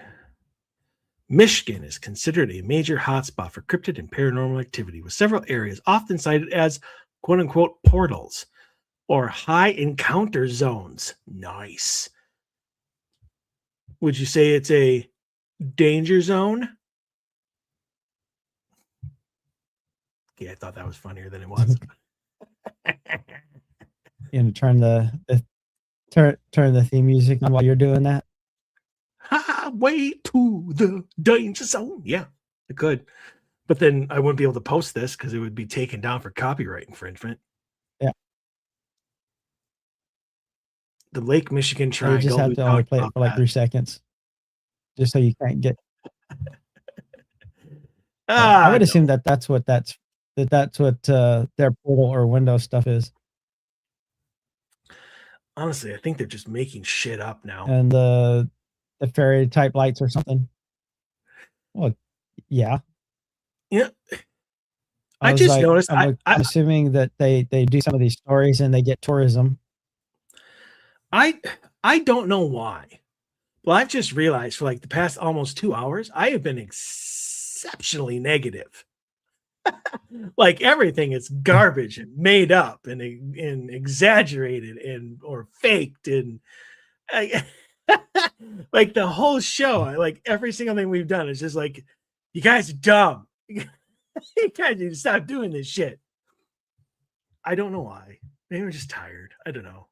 Michigan is considered a major hotspot for cryptid and paranormal activity, with several areas often cited as quote unquote portals or high encounter zones. Nice. Would you say it's a danger zone? Yeah, I thought that was funnier than it was. Turn the theme music on while you're doing that. Highway to the danger zone. Yeah, I could. But then I wouldn't be able to post this because it would be taken down for copyright infringement. Yeah. The Lake Michigan So you just Triangle. have We to only talked play it about for like that. 3 seconds, just so you can't get. Yeah, I would assume No. that's what their portal or window stuff is, Honestly, I think they're just making shit up now. and the fairy type lights or something. Well, yeah. Yeah, I I was just like, noticed. I'm assuming that they do some of these stories and they get tourism. I don't know why. Well, I've just realized for like the past almost 2 hours, I have been exceptionally negative. Like everything is garbage and made up and exaggerated and or faked and I, like the whole show, like every single thing we've done is just like, you guys are dumb. You guys need to stop doing this shit. I don't know why. Maybe I'm just tired. I don't know.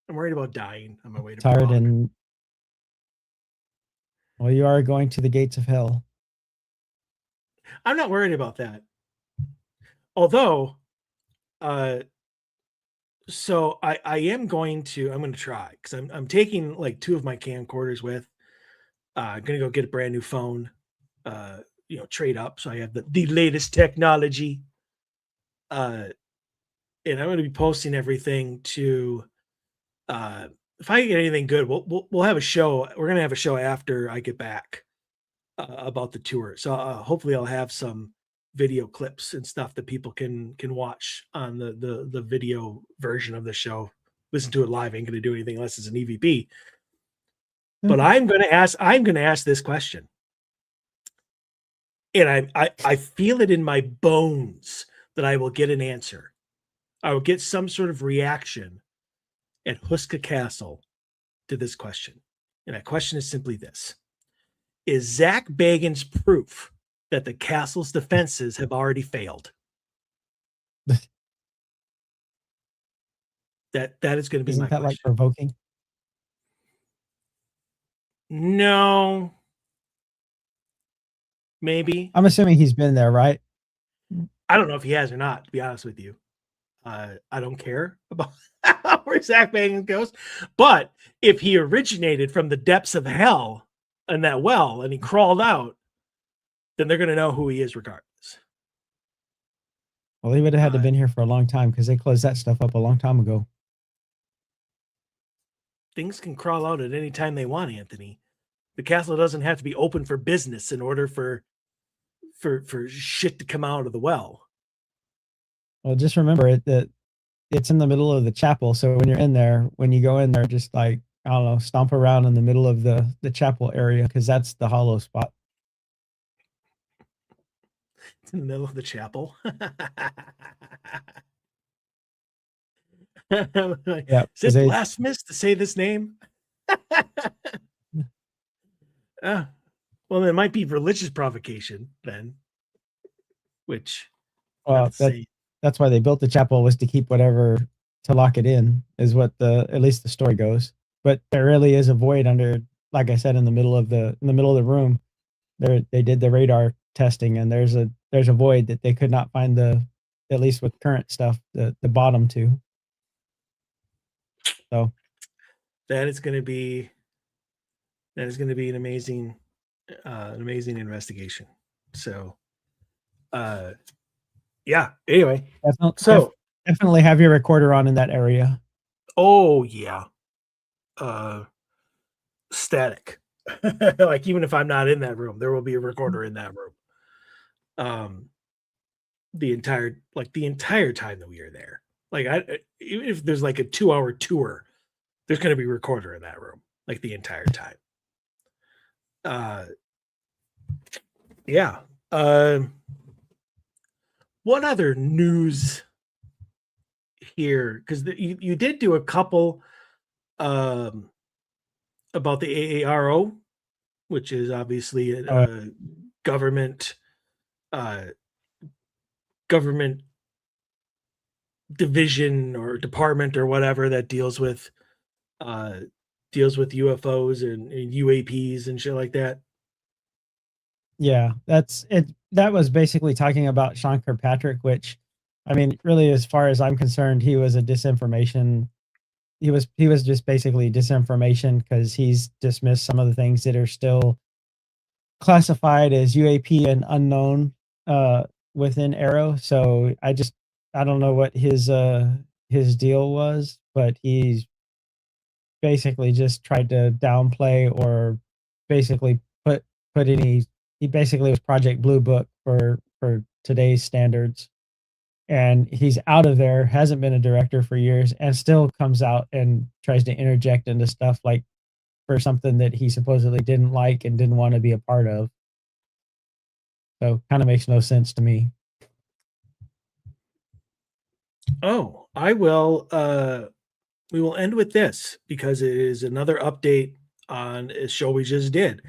I'm worried about dying on my way to Tired Prague. and well, you are going to the gates of hell. I'm not worried about that. Although, uh, so I'm going to try because I'm taking like 2 of my camcorders with. I'm gonna go get a brand new phone, trade up. So I have the latest technology. And I'm gonna be posting everything to if I get anything good, we'll have a show. We're gonna have a show after I get back about the tour. So hopefully I'll have some video clips and stuff that people can watch on the video version of the show. Listen to it live. Ain't gonna do anything unless it's an EVP. But I'm gonna ask this question. And I feel it in my bones that I will get an answer. I will get some sort of reaction at Huska Castle to this question. And that question is simply this: is Zach Bagans proof that the castle's defenses have already failed? That is going to be my Isn't that like question. provoking? No. Maybe. I'm assuming he's been there, right? I don't know if he has or not, to be honest with you. I don't care about where Zach Bagans goes. But if he originated from the depths of hell in that well and he crawled out, then they're going to know who he is regardless. Well, he would have had to been here for a long time because they closed that stuff up a long time ago. Things can crawl out at any time they want, Anthony. The castle doesn't have to be open for business in order for shit to come out of the well. Well, just remember that it's in the middle of the chapel. So when you're in there, when you go in there, just like, I don't know, stomp around in the middle of the chapel area because that's the hollow spot. It's in the middle of the chapel. Yeah. Is it blasphemous to say this name? Well, it might be religious provocation then. Which, that's why they built the chapel, was to keep whatever, to lock it in, is what at least the story goes. But there really is a void under, like I said, in the middle of the room. They did the radar testing, and there's a void that they could not find at least with current stuff, the bottom to. So that is going to be an amazing investigation. So yeah, anyway, definitely have your recorder on in that area. Oh yeah. Static. Like even if I'm not in that room, there will be a recorder in that room. The entire time that we are there. Like even if there's like a 2-hour tour, there's going to be a recorder in that room like the entire time. Yeah. What other news here? Because you did do a couple about the AARO, which is obviously a government government division or department or whatever that deals with UFOs and UAPs and shit like that. Yeah, that's it. That was basically talking about Sean Kirkpatrick, which, I mean, really, as far as I'm concerned, he was a disinformation. He was just basically disinformation because he's dismissed some of the things that are still classified as UAP and unknown within Arrow. So I don't know what his deal was, but he's basically just tried to downplay or basically put any he basically was Project Blue Book for today's standards. And he's out of there, hasn't been a director for years, and still comes out and tries to interject into stuff like for something that he supposedly didn't like and didn't want to be a part of. So kind of makes no sense to me. Oh, I will. We will end with this because it is another update on a show we just did.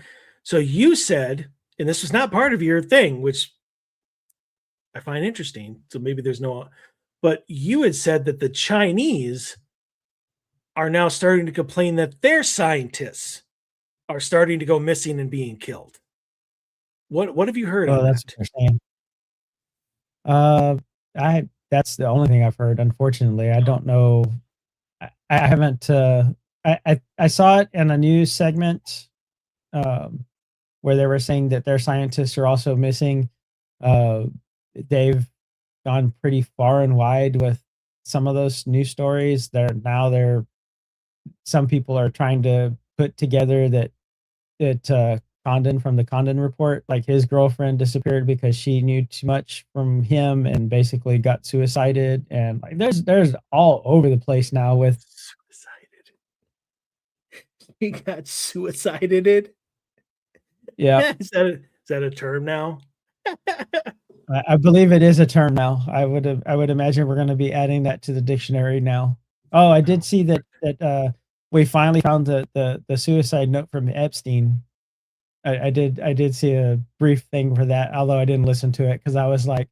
So you said, and this was not part of your thing, which I find interesting. So maybe there's no, but you had said that the Chinese are now starting to complain that their scientists are starting to go missing and being killed. What have you heard Oh, on that's what that? they're saying. Uh, I that's the only thing I've heard. Unfortunately, I don't know. I haven't. I saw it in a news segment um, where they were saying that their scientists are also missing. Uh, they've gone pretty far and wide with some of those news stories. They're some people are trying to put together that Condon from the Condon report, like his girlfriend disappeared because she knew too much from him and basically got suicided. And like there's all over the place now with Suicided. He got suicided. yeah. Is that a term now? I believe it is a term now. I would imagine we're going to be adding that to the dictionary now. Oh, I did see that we finally found the suicide note from Epstein. I did see a brief thing for that, although I didn't listen to it because I was like,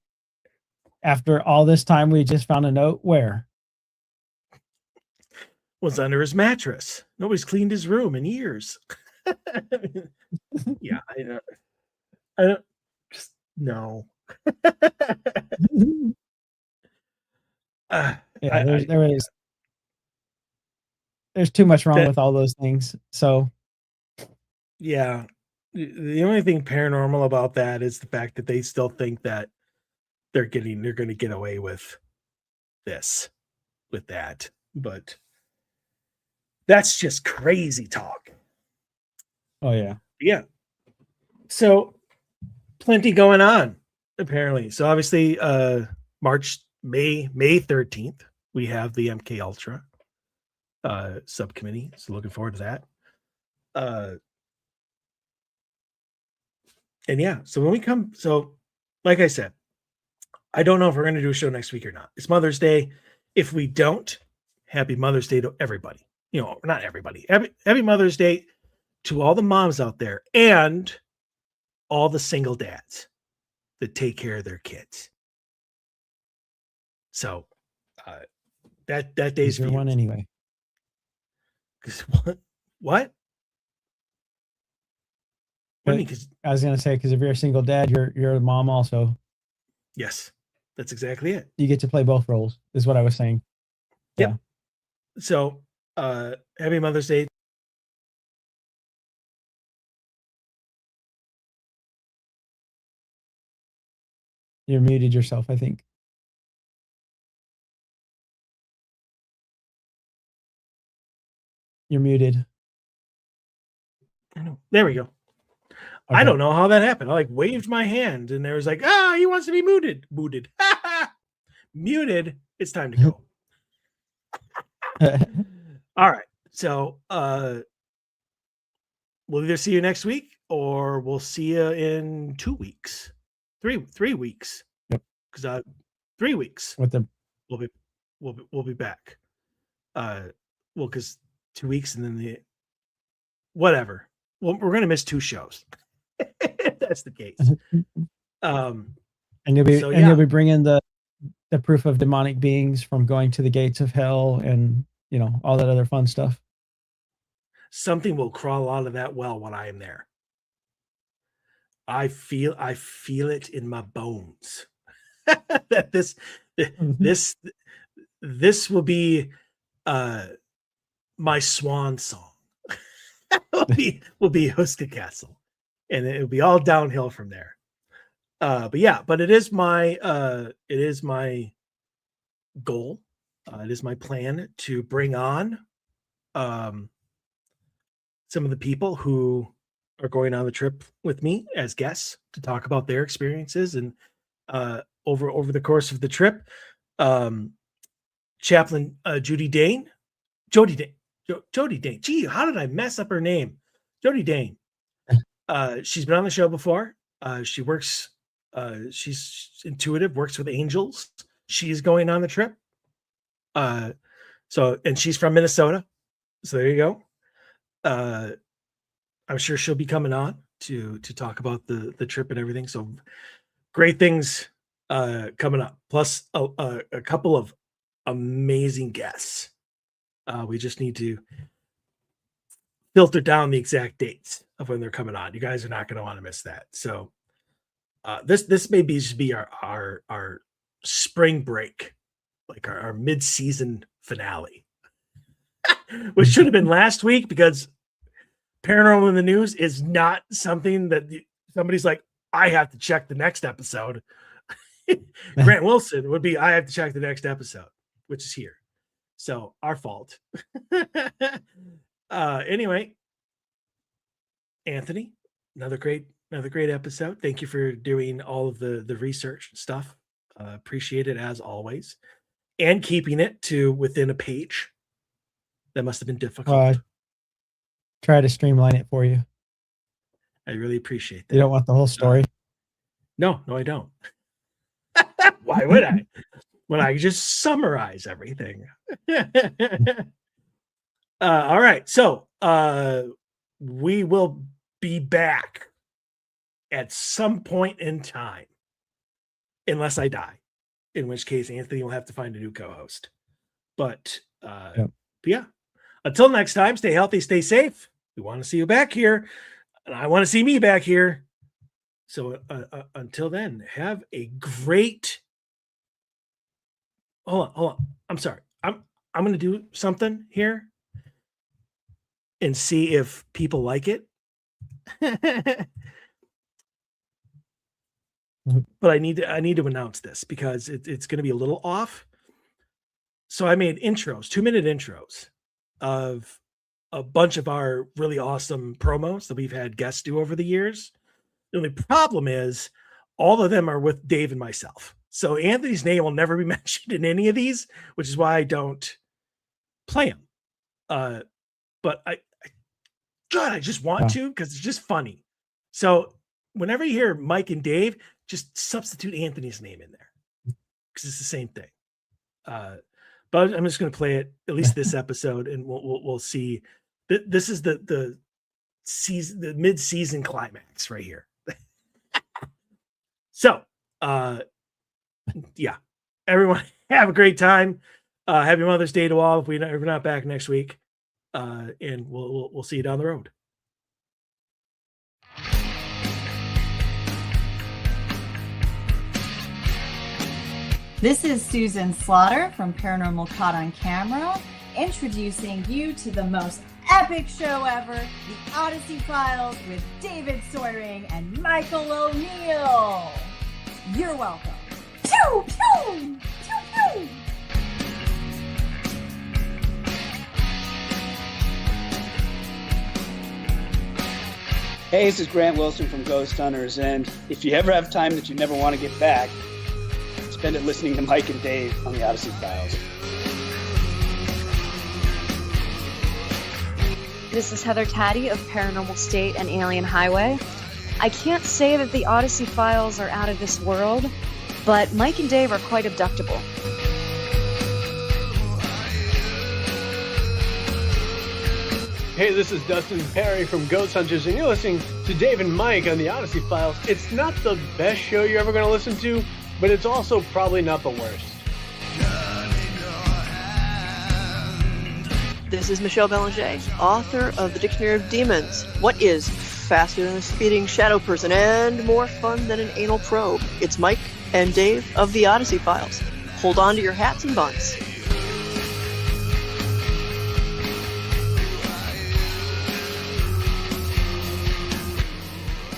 after all this time, we just found a note. Where? Was under his mattress. Nobody's cleaned his room in years. Yeah, I don't just no. uh, Yeah, I there's too much wrong that with all those things. So yeah. The only thing paranormal about that is the fact that they still think that they're gonna get away with this, with that. But that's just crazy talk. oh yeah. Yeah. So plenty going on, apparently. So obviously, May 13th, we have the MK Ultra subcommittee. So looking forward to that. Uh and yeah, so when we come, so like I said, I don't know if we're gonna do a show next week or not. It's Mother's Day. If we don't, happy Mother's Day to everybody. You know, not everybody. Happy Mother's Day to all the moms out there and all the single dads that take care of their kids. So uh, that day's Is for there you. one anyway? 'Cause what? What? What do you But mean? 'Cause I was gonna say because if you're a single dad, you're a mom also. yes, that's exactly it. You get to play both roles. Is what I was saying. Yeah. Yep. So happy Mother's Day. You muted yourself, I think. You're muted. There we go. I Okay. don't know how that happened. I like waved my hand and there was like, he wants to be muted. Muted. Muted. It's time to go. All right. So we'll either see you next week or we'll see you in 2 weeks. 3 weeks. Yep. Because 3 weeks With the we'll be back. Well, because 2 weeks and then the whatever. Well, we're gonna miss 2 shows. If that's the case. Um And you'll be So, you'll be bringing the proof of demonic beings from going to the gates of hell, and all that other fun stuff. Something will crawl out of that well when I am there. I feel it in my bones that this will be my swan song. will be Hosted Castle, and it'll be all downhill from there. But it is my goal. It is my plan to bring on some of the people who are going on the trip with me as guests to talk about their experiences. And over the course of the trip, Chaplain Jody Dane. Gee, how did I mess up her name? Jody Dane. She's been on the show before. She works, she's intuitive, works with angels. She's going on the trip. And she's from Minnesota. So there you go. I'm sure she'll be coming on to talk about the trip and everything. So great things coming up. Plus a couple of amazing guests. We just need to filter down the exact dates of when they're coming on. You guys are not going to want to miss that. So this may just be our spring break, like our mid-season finale, which should have been last week, because Paranormal in the News is not something that somebody's like, I have to check the next episode. Grant Wilson would be, I have to check the next episode, which is here. So our fault. Anyway, Anthony, another great episode. Thank you for doing all of the research stuff. Appreciate it as always, and keeping it to within a page. That must have been difficult. Try to streamline it for you. I really appreciate that. You don't want the whole story? No, I don't. Why would I? When I just summarize everything. All right. So we will be back at some point in time, unless I die, in which case Anthony will have to find a new co-host. But yeah, until next time, stay healthy, stay safe. We want to see you back here, and I want to see me back here. So until then, have a great. Hold on. I'm sorry. I'm going to do something here and see if people like it. But I need to announce this because it's going to be a little off. So I made intros, 2-minute intros of a bunch of our really awesome promos that we've had guests do over the years. The only problem is all of them are with Dave and myself. So Anthony's name will never be mentioned in any of these, which is why I don't play them. But I just want to, because it's just funny. So whenever you hear Mike and Dave, just substitute Anthony's name in there, because it's the same thing. But I'm just going to play it, at least this episode, and we'll see. This is the season, the mid-season climax right here. So, yeah, everyone have a great time. Happy Mother's Day to all. If we're not back next week, and we'll see you down the road. This is Susan Slaughter from Paranormal Caught on Camera, introducing you to the most epic show ever, the Odyssey Files with David Soyering and Michael O'Neill. You're welcome. Pew, pew, pew, pew. Hey, this is Grant Wilson from Ghost Hunters, and if you ever have time that you never want to get back, spend it listening to Mike and Dave on the Odyssey Files. This is Heather Taddy of Paranormal State and Alien Highway. I can't say that the Odyssey Files are out of this world, but Mike and Dave are quite abductable. Hey, this is Dustin Perry from Ghost Hunters, and you're listening to Dave and Mike on the Odyssey Files. It's not the best show you're ever going to listen to, but it's also probably not the worst. This is Michelle Belanger, author of the Dictionary of Demons. What is faster than a speeding shadow person and more fun than an anal probe? It's Mike and Dave of the Odyssey Files. Hold on to your hats and buns.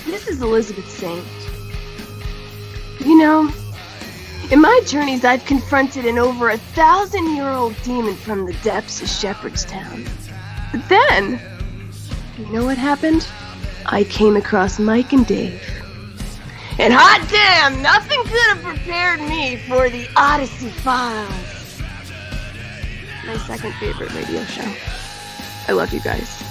This is Elizabeth Saint. You know, in my journeys I've confronted an over 1,000-year-old demon from the depths of Shepherdstown. But then, you know what happened? I came across Mike and Dave. And hot damn, nothing could have prepared me for the Odyssey Files. My second favorite radio show. I love you guys.